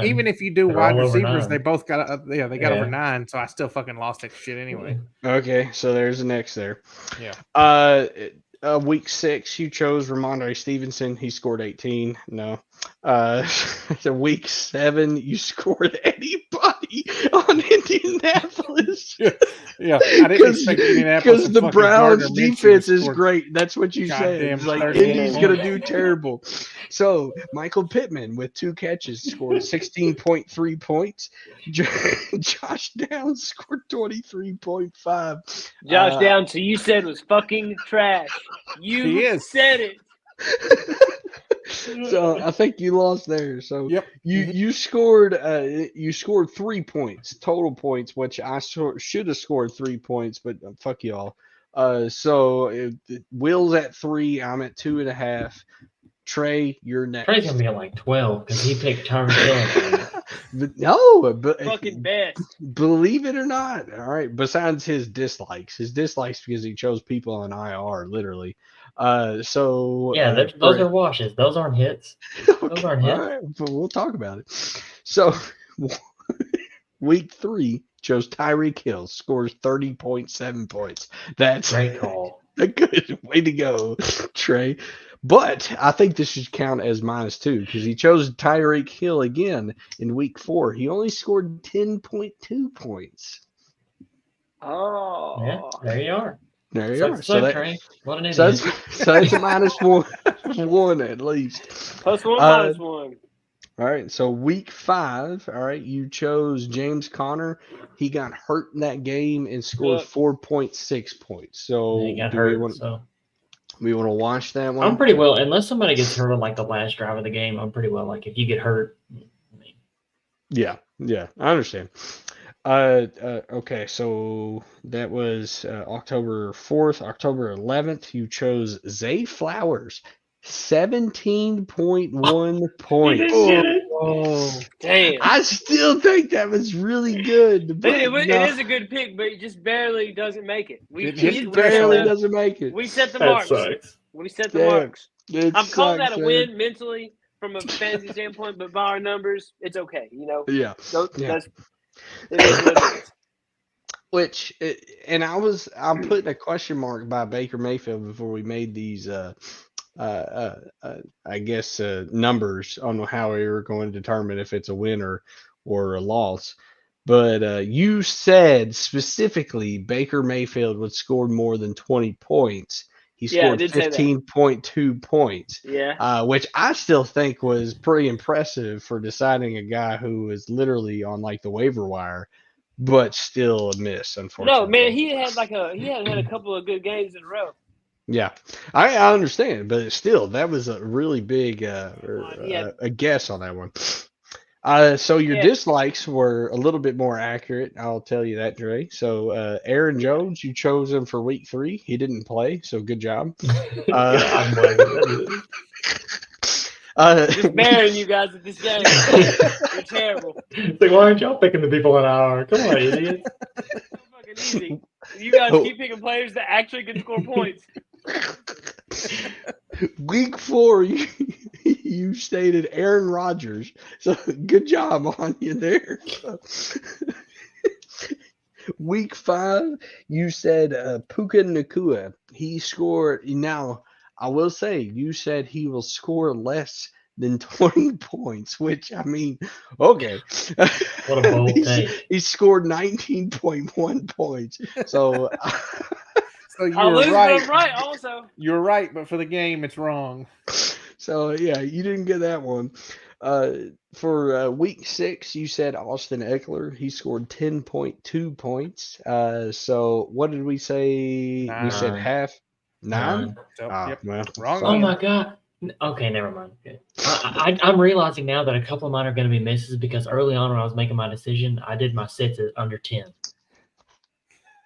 even if you do wide receivers, they both got over 9. So I still fucking lost that shit anyway. Okay, so there's the next there. Yeah. Week 6, you chose Ramondre Stevenson. He scored 18. No. Week 7, you scored anybody on Indianapolis. Yeah, I didn't expect Indianapolis because the Browns' defense is great. That's what you said. It's like Indy's gonna do terrible. So Michael Pittman with 2 catches scored 16.3 points. Josh Downs scored 23.5. Josh Downs, who you said was fucking trash. You said it. So I think you lost there. So Yep. you scored 3 points, total points, which I should have scored 3 points, but fuck y'all. Will's at 3, I'm at 2.5. Trey, you're next. Trey's gonna be at like 12 because he picked Tyreek Hill. But Fucking best. believe it or not, all right. Besides his dislikes because he chose people on IR, literally. Yeah, those are washes. Those aren't hits. Those aren't hits. All right, but we'll talk about it. So, week 3 chose Tyreek Hill, scores 30.7 points. That's Great call. a good way to go, Trey. But I think this should count as -2 because he chose Tyreek Hill again in week 4. He only scored 10.2 points. Oh. Yeah, there you are. There you are. Trey. What an idiot. So that's a -1 at least. +1, -1. All right, so week 5, all right, you chose James Conner. He got hurt in that game and scored 4.6 points. So he got hurt. So we want to watch that one. I'm pretty well, unless somebody gets hurt on like the last drive of the game. I'm pretty well. Like if you get hurt, Yeah, I understand. Okay, so that was October 4th. October 11th, you chose Zay Flowers, 17.1 points. Oh, Damn. I still think that was really good. But It is a good pick, but it just barely doesn't make it. It barely doesn't make it. We set the that marks. sucks. We set the Damn. marks. It I'm calling that sucks, a man. win mentally from a fantasy standpoint, but by our numbers, it's okay. You know, Yeah. Yeah. It is what it is. And I'm putting a question mark by Baker Mayfield before we made these I guess numbers on how we were going to determine if it's a win or a loss. But you said specifically Baker Mayfield would score more than 20 points. He scored 15.2 points. Yeah. Which I still think was pretty impressive for deciding a guy who was literally on like the waiver wire, but still a miss, unfortunately. No, man, he had a couple of good games in a row. Yeah, I understand, but still, that was a really big a guess on that one. So your dislikes were a little bit more accurate. I'll tell you that, Dre. So Aaron Jones, you chose him for week 3. He didn't play, so good job. Just burying you guys at this game. You're terrible. Like, why aren't y'all picking the people in our? Come on, idiot. It's so fucking easy. You guys keep picking players that actually can score points. Week 4, you stated Aaron Rodgers. So good job on you there. Week 5, you said Puka Nacua. He scored. Now, I will say, you said he will score less than 20 points, which, I mean, okay. What a bold take. He scored 19.1 points. So, so you I'll were lose, right. but I'm right also. You're right, but for the game, it's wrong. So, yeah, you didn't get that one. For week 6, you said Austin Eckler. He scored 10.2 points. So, what did we say? 9. We said half. 9? So, Well, wrong. Oh my god. Okay, never mind. Okay. I'm realizing now that a couple of mine are going to be misses because early on when I was making my decision, I did my sets at under 10.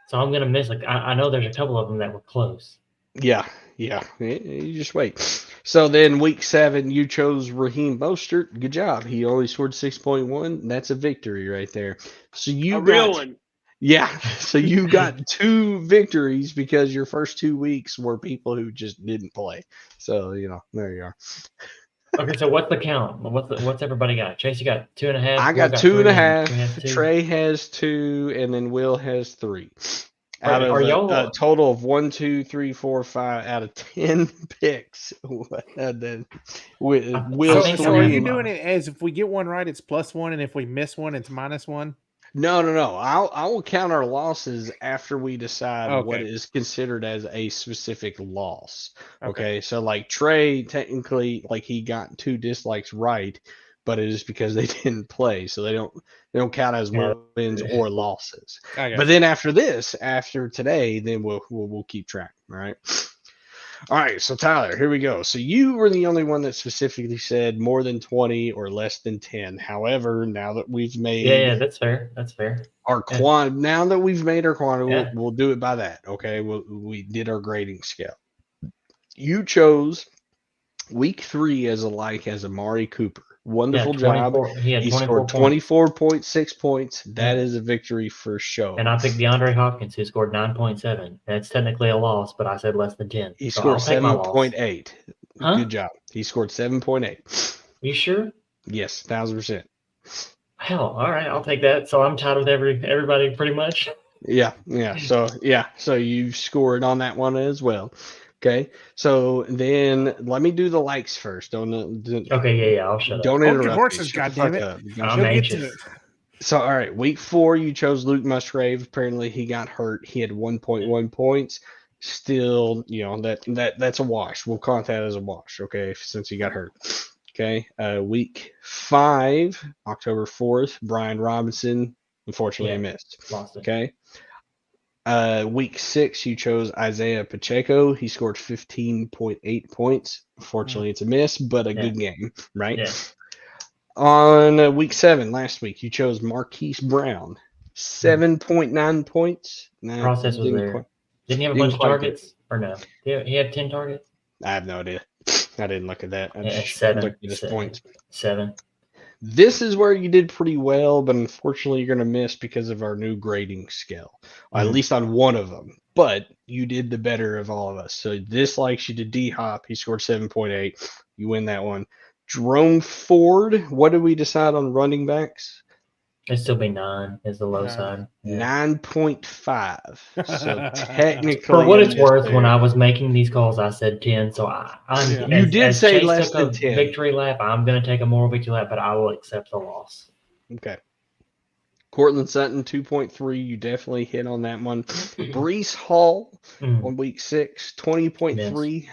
So I'm going to miss. Like I know there's a couple of them that were close. Yeah. You just wait. So then week 7, you chose Raheem Mostert. Good job. He only scored 6.1. That's a victory right there. So you real one. Yeah. So you got 2 victories because your first 2 weeks were people who just didn't play. So, there you are. Okay, so what's the count? What's everybody got? Chase, you got 2.5. I got 2.5. Trey has 2, and then Will has 3. Out of a total of 1, 2, 3, 4, 5 out of 10 picks. Then Will's So are you doing it as if we get one right, it's +1, and if we miss one, it's -1? No. I will count our losses after we decide what is considered as a specific loss. Okay. So like Trey, technically, like he got 2 dislikes right, but it is because they didn't play, so they don't count as wins or losses. But then after today, then we'll keep track. All right. All right, so Tyler, here we go. So you were the only one that specifically said more than 20 or less than 10. However, now that we've made Yeah, that's fair. That's fair. our Yeah. now that we've made our quantity, Yeah. we'll do it by that. Okay, we did our grading scale. You chose week 3 as Amari Cooper. Wonderful job. 24. He had He 24 scored points. 24.6 points. That Yeah. is a victory for sure. And I picked DeAndre Hopkins, who scored 9.7. That's technically a loss, but I said less than 10. He So scored I'll take my loss. 7.8. Huh? Good job. He scored 7.8. You sure? Yes, 1,000%. Hell, all right, I'll take that. So I'm tied with everybody pretty much. Yeah. So you scored on that one as well. Okay. So then let me do the likes first. Don't Okay, yeah, I'll shut up. don't Hold your interrupt. horses, Me. Shut the fuck goddammit. up. I'm She'll get anxious. to it. So all right, week 4 you chose Luke Musgrave. Apparently he got hurt. He had 1.1 points. Still, that's a wash. We'll count that as a wash. Okay, since he got hurt. Okay. Week 5, October 4th, Brian Robinson. Unfortunately, Yeah. I missed. Lost it. Okay. Week 6, you chose Isaiah Pacheco. He scored 15.8 points. Unfortunately, it's a miss, but a good game, right? Yeah. On week 7, last week, you chose Marquise Brown. 7.9 points. Nah, Process was didn't there. quite- Didn't he have a didn't bunch of quite get- targets? Or no? He had 10 targets? I have no idea. I didn't look at that. I Yeah, just 7. looked at his points. 7. This is where you did pretty well, but unfortunately, you're going to miss because of our new grading scale, at Mhm. least on one of them. But you did the better of all of us. So this likes you to D Hop. He scored 7.8. You win that one. Jerome Ford. What did we decide on running backs? It'd still be 9 is the low 9. side. Yeah. 9.5. So technically, For what I it's missed worth, there. when I was making these calls, I said 10. So Yeah. You did say Chase less took a than 10. victory lap. I'm going to take a moral victory lap, but I will accept the loss. Okay. Cortland Sutton 2.3. You definitely hit on that one. Brees Hall Mm. on week 6, 20.3.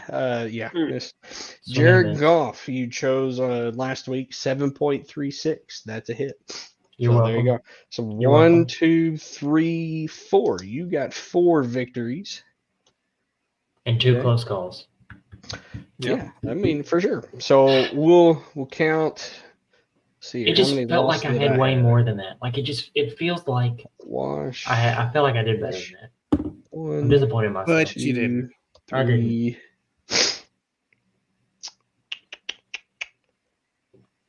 Yeah. Mm. Missed. Swing Jared and miss. Goff, you chose last week, 7.36. That's a hit. You're so welcome. there you go. So You're 1, welcome. 2, 3, 4. You got 4 victories. And 2 Okay. close calls. Yeah, I mean for sure. So we'll count. See, It how just many felt like losses I did had way have? more than that. Like it feels like Wash. I felt like I did better than that. I'm 1, disappointed in myself. But you didn't. 2, I didn't.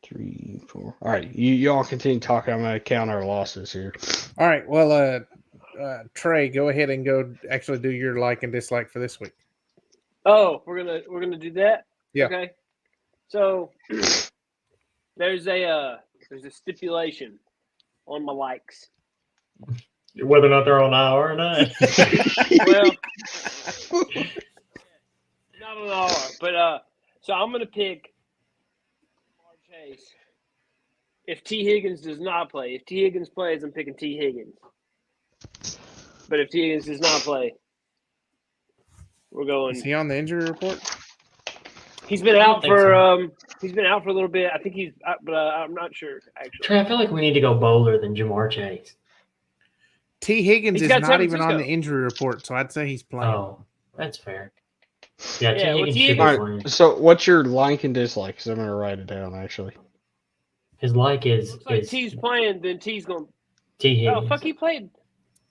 3, 4. All right, y'all continue talking. I'm gonna count our losses here. All right. Well, Trey, go ahead and go actually do your like and dislike for this week. Oh, we're gonna do that. Yeah. Okay. So there's a stipulation on my likes. Whether or not they're on IR or not. Well, not on our, but so I'm gonna pick Jamar Chase. If T. Higgins does not play, if T. Higgins plays, I'm picking T. Higgins. But if T. Higgins does not play, we're going. Is he on the injury report? He's been I don't out think for he's been out for a little bit. I think he's, but I'm not sure actually. Trey, I feel like we need to go bowler than Jamar Chase. T. Higgins He's is got not San even on the Francisco. injury report, so I'd say he's playing. Oh, that's fair. Yeah, Yeah, well, T. Higgins T. should be All Higgins- playing. right, so what's your like and dislike? Because I'm gonna write it down actually. His like is Looks like is T's playing, then T's going. T. Higgins. Oh fuck, he played.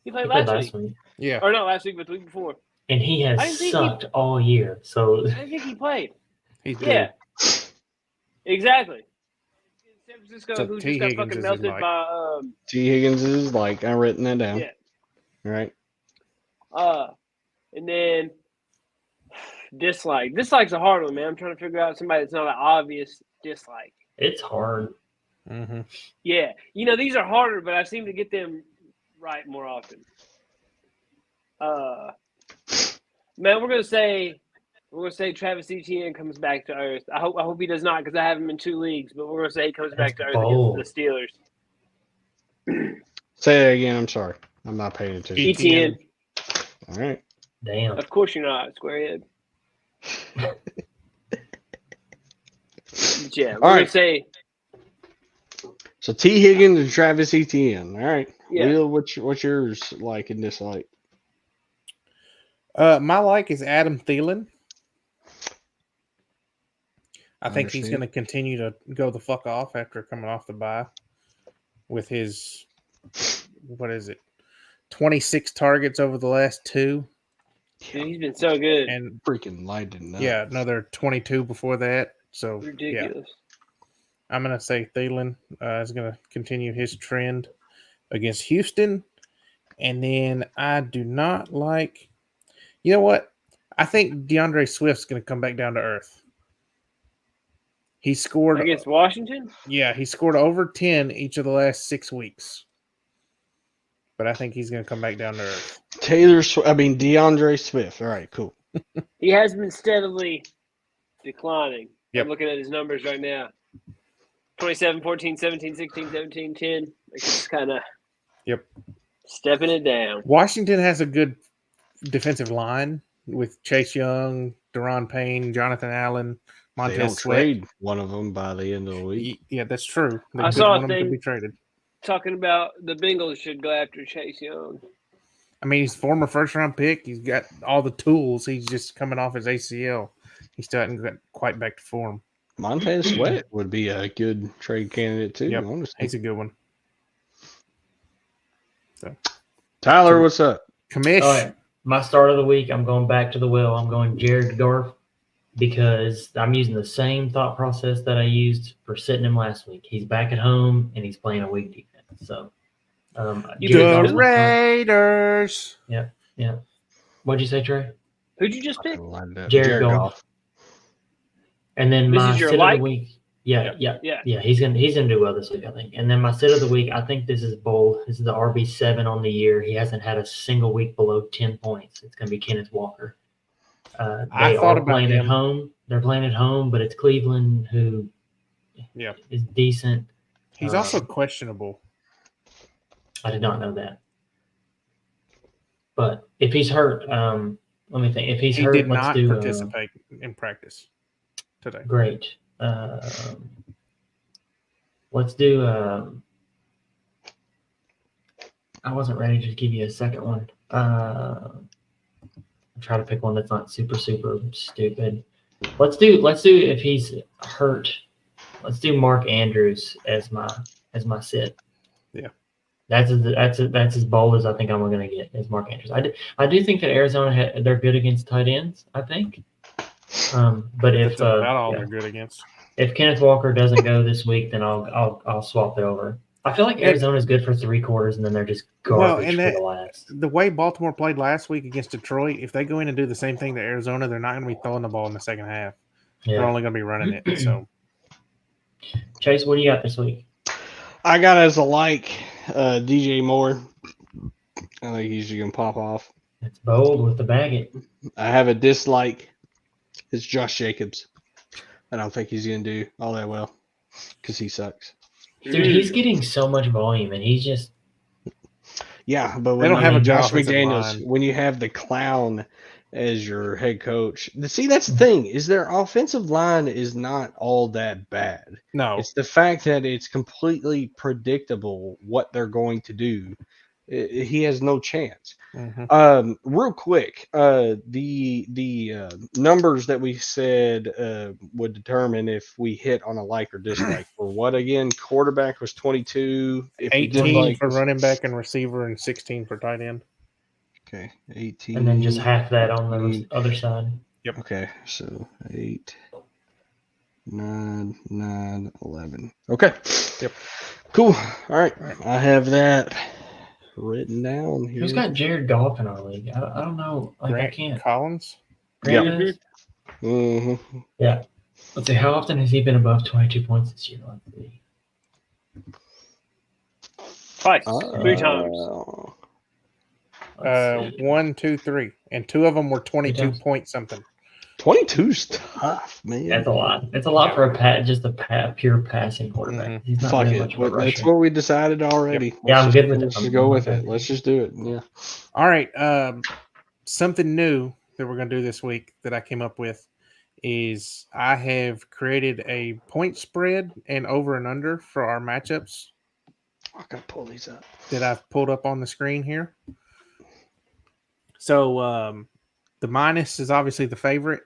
He played He played last week. week. Yeah. Or no, last week, but the week before. And he I has didn't think sucked all year. So I didn't think he played. He's good. Yeah, exactly. San Francisco, So who T. just got Higgins fucking is melted like- by T. Higgins is like I'm writing that down. yeah. All right. And then dislike. Dislike's a hard one, man. I'm trying to figure out somebody that's not an obvious dislike. it's hard. Mm-hmm. Yeah, these are harder, but I seem to get them right more often. Man, we're gonna say Travis Etienne comes back to earth. I hope he does not, because I have him in 2 leagues. But we're gonna say he comes back to That's earth bold. against the Steelers. Say that again. I'm sorry. I'm not paying attention. Etienne, All right. Damn. of course you're not, squarehead. Yeah, we're All gonna right. say So T. Higgins and Travis Etienne. All right. Yeah. Will, what's yours like and dislike? My like is Adam Thielen. I think he's going Understand. to continue to go the fuck off after coming off the bye with his, 26 targets over the last 2. Dude, he's been so good. And Freaking lighting up. yeah, another 22 before that. So Ridiculous. yeah, I'm going to say Thielen is going to continue his trend against Houston. And then I do not like, you know what? I think DeAndre Swift's going to come back down to earth. He scored Against Washington? Yeah, he scored over 10 each of the last 6 weeks. But I think he's going to come back down to earth. DeAndre Swift. All right, cool. He has been steadily declining. Yep. I'm looking at his numbers right now. 27, 14, 17, 16, 17, 10. Like it's kind of stepping it down. Washington has a good defensive line with Chase Young, Deron Payne, Jonathan Allen, They Montez don't Sweat. trade one of them by the end of the week. Yeah, that's true. I saw a one of them thing- could be traded. Talking about the Bengals should go after Chase Young. I mean, he's a former first-round pick. He's got all the tools. He's just coming off his ACL. He still hasn't got quite back to form. Montez Sweat would be a good trade candidate too. Yep. Honestly. He's a good one. Tyler, what's up? Commish. All right. My start of the week, I'm going back to the well. I'm going Jared Goff because I'm using the same thought process that I used for sitting him last week. He's back at home and he's playing a weak defense. So, You Jared did The Goff- Raiders. Yeah. What'd you say, Trey? Who'd you just pick? Jared Goff. And then This my is your sit of like? the week. Yeah. Yeah. He's gonna do well this week, I think. And then my sit of the week, I think this is bold. This is the RB7 on the year. He hasn't had a single week below 10 points. It's gonna be Kenneth Walker. I They thought are about playing him. at home. They're playing at home, but it's Cleveland who is decent. He's also questionable. I did not know that. But if he's hurt, let me think. If he's He hurt, did let's not do participate in practice today. great. Let's do. I wasn't ready to give you a second one. I'm trying to pick one that's not super stupid. Let's do if he's hurt. Let's do Mark Andrews as my sit. Yeah. That's as bold as I think I'm going to get is Mark Andrews. I do think that Arizona they're good against tight ends. I think. But if That's about all they're good against. if Kenneth Walker doesn't go this week, then I'll swap it over. I feel like Arizona's good for 3 quarters, and then they're just garbage for the last. The way Baltimore played last week against Detroit, if they go in and do the same thing to Arizona, they're not going to be throwing the ball in the second half. They're Yeah. only going to be running it. So Chase, what do you got this week? I got as a DJ Moore. I think he's gonna pop off. It's bold with the Baggett. I have a dislike. It's Josh Jacobs. I don't think he's gonna do all that well because he sucks. Dude, he's getting so much volume, and he's just Yeah, but They when don't you have a have good Josh offensive McDaniels, line. when you have the clown as your head coach, see that's the thing is their offensive line is not all that bad. no, It's the fact that it's completely predictable what they're going to do. He has no chance. Mhm. Real quick, the numbers that we said would determine if we hit on a like or dislike for what again? Quarterback was 22. If we did 18 like for running back and receiver, and 16 for tight end. okay, 18, and then just half that on the other side. Okay, so 8, 9, 9, 11. Okay. Yep. Cool. All right. I have that written down here. Who's got Jared Goff in our league? I don't know. Like Grant I can't. Collins. Grant Yep. does? Mm-hmm. Yeah. Let's see. How often has he been above 22 points this year? Let's see. Twice. 3 times. Let's see. 1, 2, 3, and 2 of them were 22 times. point something. 22's tough, man. That's a lot. It's a lot for a pure passing quarterback. Mhm. He's not Fuck really it. much of a That's rusher. what we decided already. Yeah, I'm good with it. Let's just go with it. Let's just do it. Yeah. All right. Something new that we're going to do this week that I came up with is I have created a point spread and over and under for our matchups I gotta pull these up. that I've pulled up on the screen here. So the minus is obviously the favorite.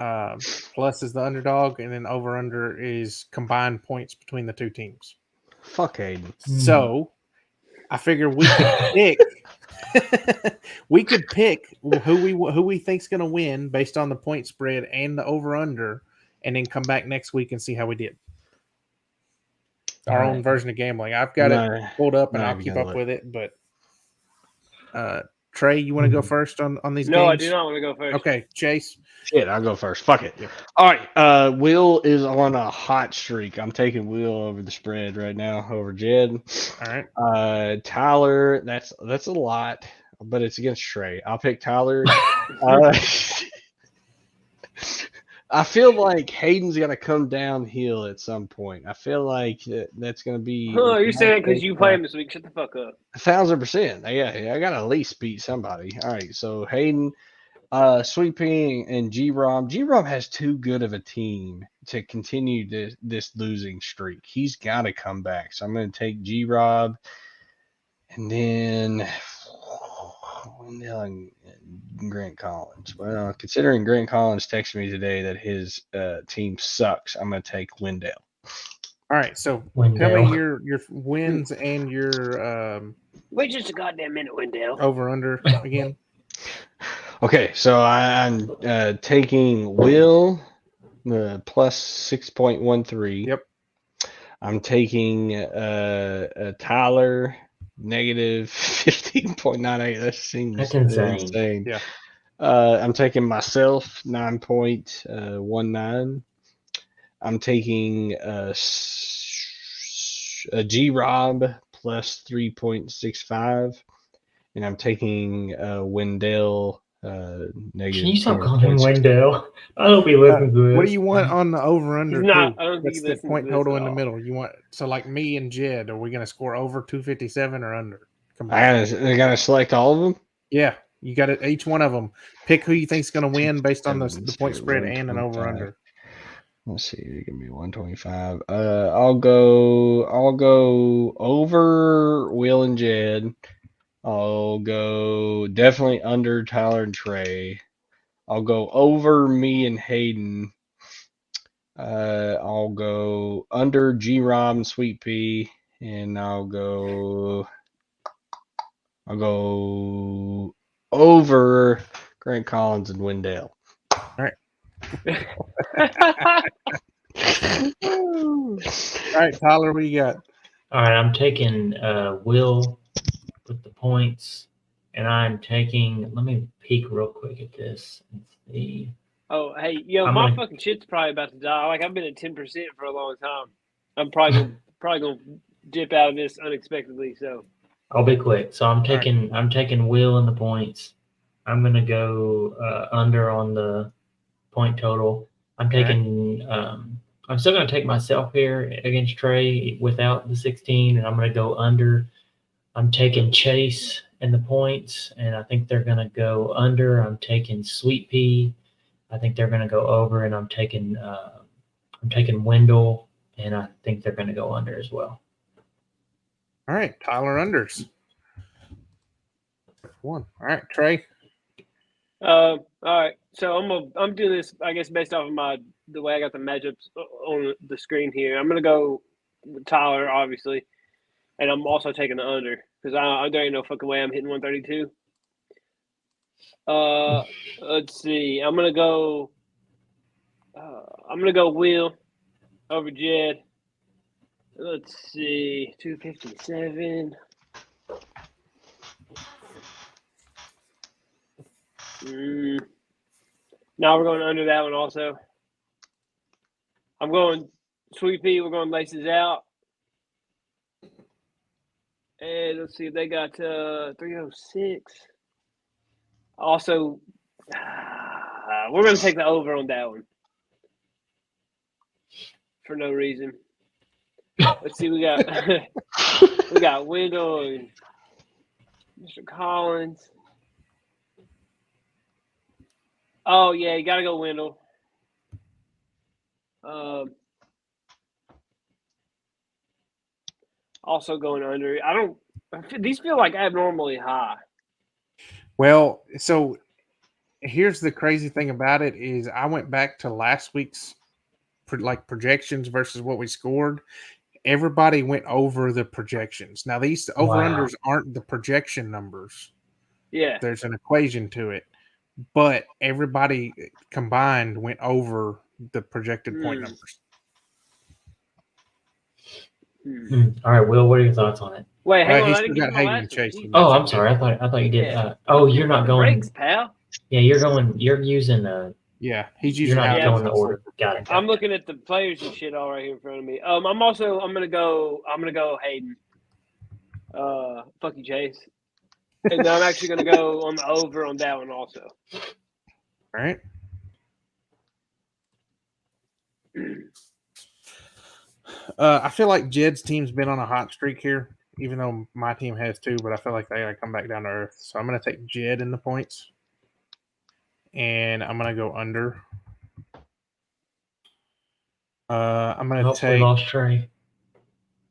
plus is the underdog, and then over under is combined points between the two teams. Fuck Hayden. So I figure we could pick. We could pick who we think's going to win based on the point spread and the over under, and then come back next week and see how we did. Our own version of gambling. I've got it pulled up, and I'll keep up with it. But Trey, you want to go first on these games? No, I do not want to go first. Okay, Chase. Shit, I'll go first. Fuck it. Yeah. All right. Will is on a hot streak. I'm taking Will over the spread right now over Jed. All right. Tyler, that's a lot, but it's against Trey. I'll pick Tyler. I feel like Hayden's gonna come downhill at some point. I feel like that's gonna be. Oh, you're saying because you play him this week? Shut the fuck up. 1,000%. Yeah, I gotta at least beat somebody. All right, so Hayden, Sweet Pea, and G-Rob. G-Rob has too good of a team to continue this losing streak. He's got to come back. So I'm gonna take G-Rob, and then Grant Collins. Well, considering Grant Collins texted me today that his team sucks, I'm going to take Wendell. All right, so Wendell. tell me your wins and your Wait just a goddamn minute, Wendell. over under again. Okay, so I'm taking Will plus 6.13. Yep. I'm taking Tyler negative 15.98. That seems That's insane. Yeah. I'm taking myself 9.19. I'm taking a G-Rob plus 3.65, and I'm taking Wendell negative. Can you stop calling him Wendell? I hope he listens to this. What do you want on the over under? He's not. I don't think What's he the listens point to this total at in the all. middle? You want like me and Jed? Are we going to score over 257 or under? I gotta select all of them. Yeah, you got it. Each one of them. Pick who you think's going to win based on the point spread and an over under. Let's see. Give me 125. I'll go over Will and Jed. I'll go definitely under Tyler and Trey. I'll go over me and Hayden. I'll go under G-Rob and Sweet Pea, and I'll go over Grant Collins and Wendell. All right. All right, Tyler, what do you got? All right, I'm taking Will with the points, and I'm taking. Let me peek real quick at this and see. Oh, hey, yo, my fucking shit's probably about to die. Like I've been at 10% for a long time. I'm probably gonna dip out of this unexpectedly. So I'll be quick. So I'm taking Will in the points. I'm gonna go under on the point total. I'm taking. I'm still gonna take myself here against Trey without the 16, and I'm gonna go under. I'm taking Chase in the points, and I think they're gonna go under. I'm taking Sweet Pea. I think they're gonna go over, and I'm taking Wendell, and I think they're gonna go under as well. All right, Tyler unders. One. All right, Trey. all right. So I'm doing this, I guess, based off of the way I got the matchups on the screen here. I'm gonna go with Tyler, obviously, and I'm also taking the under because there ain't no fucking way I'm hitting 132. Let's see. I'm gonna go Will over Jed. Let's see, 257. Now we're going under that one also. I'm going Sweet Pea. We're going Laces Out. And let's see, they got 306. Also, we're going to take the over on that one for no reason. Let's see, we got Wendell and Mr. Collins. Oh yeah, you gotta go Wendell. Also going under. These feel like abnormally high. Well, so here's the crazy thing about it is I went back to last week's projections versus what we scored. Everybody went over the projections. Now these over-unders aren't the projection numbers. Yeah. There's an equation to it, but everybody combined went over the projected point numbers. All right, Will, what are your thoughts on it? Wait, hang on. He's I didn't still get got my Hayden last and Chase. one. in Oh, there. I'm sorry. I thought you did. Yeah. You're not going. Breaks, pal. Yeah, you're using Yeah, he's You're using not Yeah. going the order. Got it. I'm looking at the players and shit all right here in front of me. I'm gonna go Hayden. Fuck you, Chase. And then I'm actually gonna go on the over on that one also. All right. I feel like Jed's team's been on a hot streak here, even though my team has too, but I feel like they gotta come back down to earth. So I'm gonna take Jed in the points. And I'm gonna go under. I'm gonna We take. lost Trey.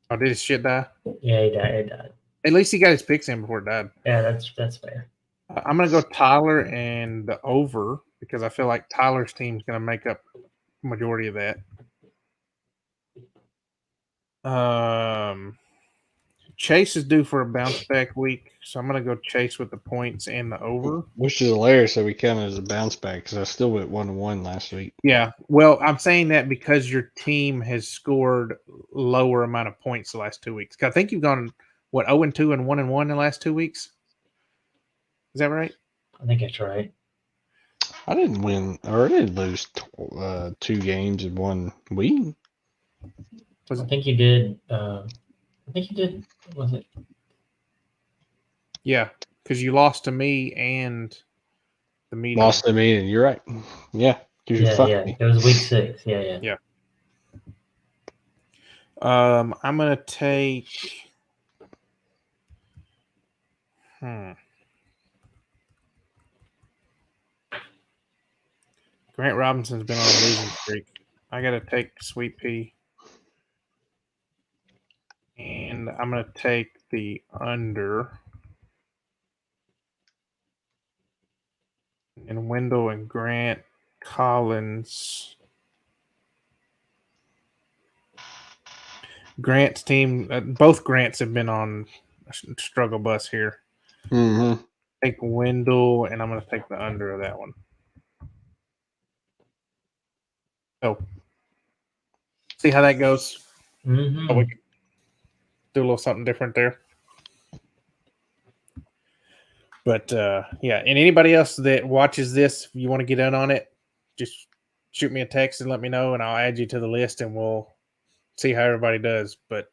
Oh, did his shit die? Yeah, he died. At least he got his picks in before it died. Yeah, that's fair. I'm gonna go Tyler and the over because I feel like Tyler's team's gonna make up majority of that. Chase is due for a bounce back week, so I'm gonna go Chase with the points and the over. Which is hilarious that we counted as a bounce back because I still went 1-1 last week. Yeah, well, I'm saying that because your team has scored lower amount of points the last 2 weeks. I think you've gone 0-2 and 1-1 in the last 2 weeks. Is that right? I think that's right. I didn't win, or I didn't lose 2 games in 1 week. I think you did. Was it? Yeah, because you lost to me and the meeting. Lost to me, and you're right. Yeah, Yeah. It was week 6. Yeah. I'm gonna take. Grant Robinson's been on a losing streak. I gotta take Sweet Pea. And I'm going to take the under. And Wendell and Grant Collins. Grant's team, both Grants have been on a struggle bus here. Mm-hmm. Take Wendell, and I'm going to take the under of that one. So, see how that goes. Mm-hmm. Oh, we can do a little something different there. But, yeah, and anybody else that watches this, if you want to get in on it, just shoot me a text and let me know, and I'll add you to the list, and we'll see how everybody does. But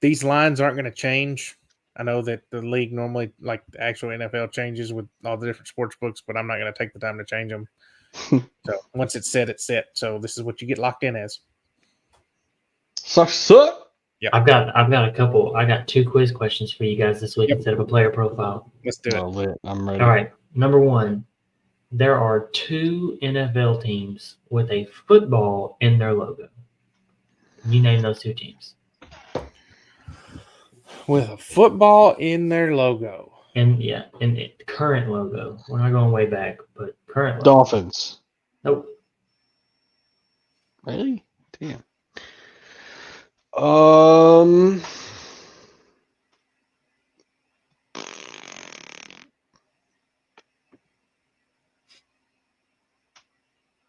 these lines aren't going to change. I know that the league normally, like the actual NFL, changes with all the different sports books, but I'm not going to take the time to change them. So once it's set, it's set. So this is what you get locked in as. Suck. Yeah. I've got a couple. I got 2 quiz questions for you guys this week instead of a player profile. Let's do it. Lit. I'm ready. All right. Number 1, there are 2 NFL teams with a football in their logo. You name those 2 teams. With a football in their logo. And current logo. We're not going way back, but current logo. Dolphins. Nope. Really? Damn.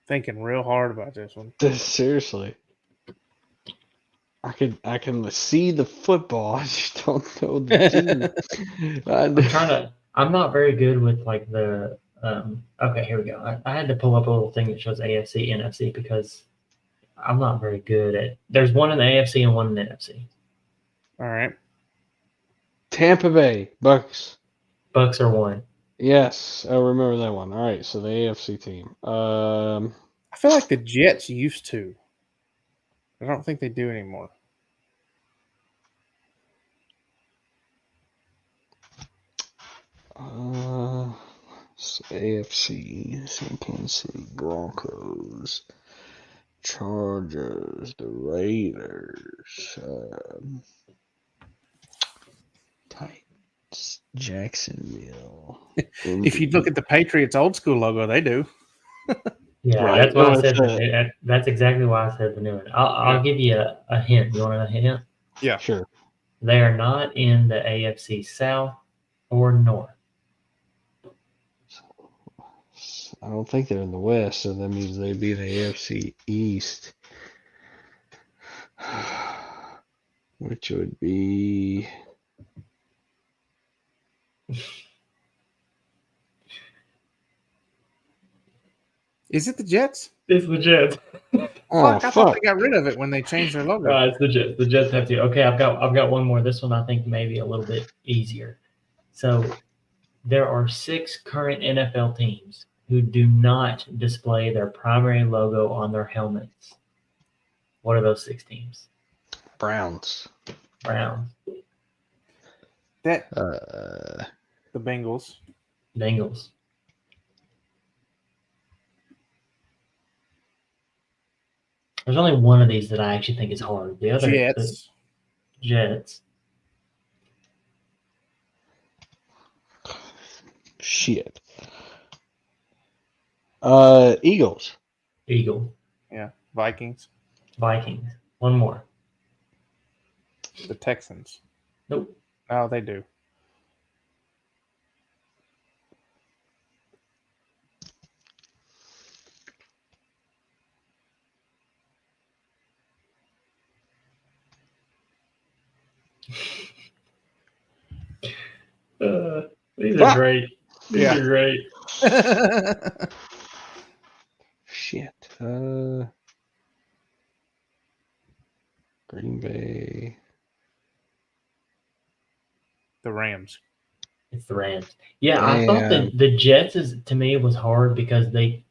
Thinking real hard about this one. Seriously. I can see the football. I just don't know the team. I'm not very good with like the okay, here we go. I had to pull up a little thing that shows AFC, NFC because I'm not very good at. There's one in the AFC and one in the NFC. All right. Tampa Bay Bucks. Bucks are 1. Yes, I remember that one. All right, so the AFC team. I feel like the Jets used to. I don't think they do anymore. AFC, St. Kansas City Broncos, Chargers, the Raiders, Jacksonville. If you look at the Patriots old school logo, they do. Yeah, Right. that's why No, I it's said that's exactly why I said the new one. I'll give you a hint. You want a hint? Yeah. Sure. They are not in the AFC South or North. I don't think they're in the West, so that means they'd be in the AFC East. Which would be Is it the Jets? It's the Jets. oh I thought fuck. they got rid of it when they changed their logo. It's the Jets. The Jets have to. Okay, I've got one more. This one I think maybe a little bit easier. So there are 6 current NFL teams who do not display their primary logo on their helmets. What are those 6 teams? Browns. Browns, That Uh, the Bengals. Bengals. There's only one of these that I actually think is hard. The other Jets. the Jets. shit. Eagles. Eagle. Yeah. Vikings. Vikings. One more. The Texans. Nope. Oh, they do. These Fuck. are great. These Yeah. are great. Shit. Green Bay. The Rams. It's the Rams. Yeah, I thought Damn. that the Jets is to me was hard because it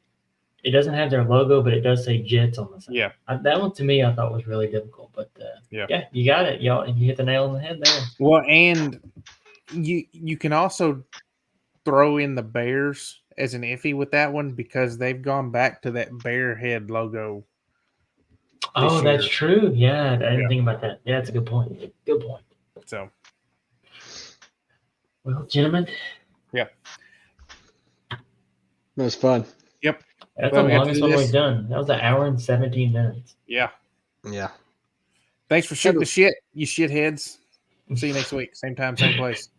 doesn't have their logo, but it does say Jets on the side. Yeah. That one to me I thought was really difficult, but Yeah. you got it, y'all. You hit the nail on the head there. Well, and you can also throw in the Bears as an iffy with that one because they've gone back to that bear head logo. Oh, that's year. true. Yeah, I didn't Yeah. think about that. Yeah, that's a good point. Good point. So Well, gentlemen, That was fun. that's Well, the we got to longest do one this. we've done. That was an hour and 17 minutes. yeah. Yeah. Thanks for shooting the shit, you shitheads. See you next week. Same time, same place.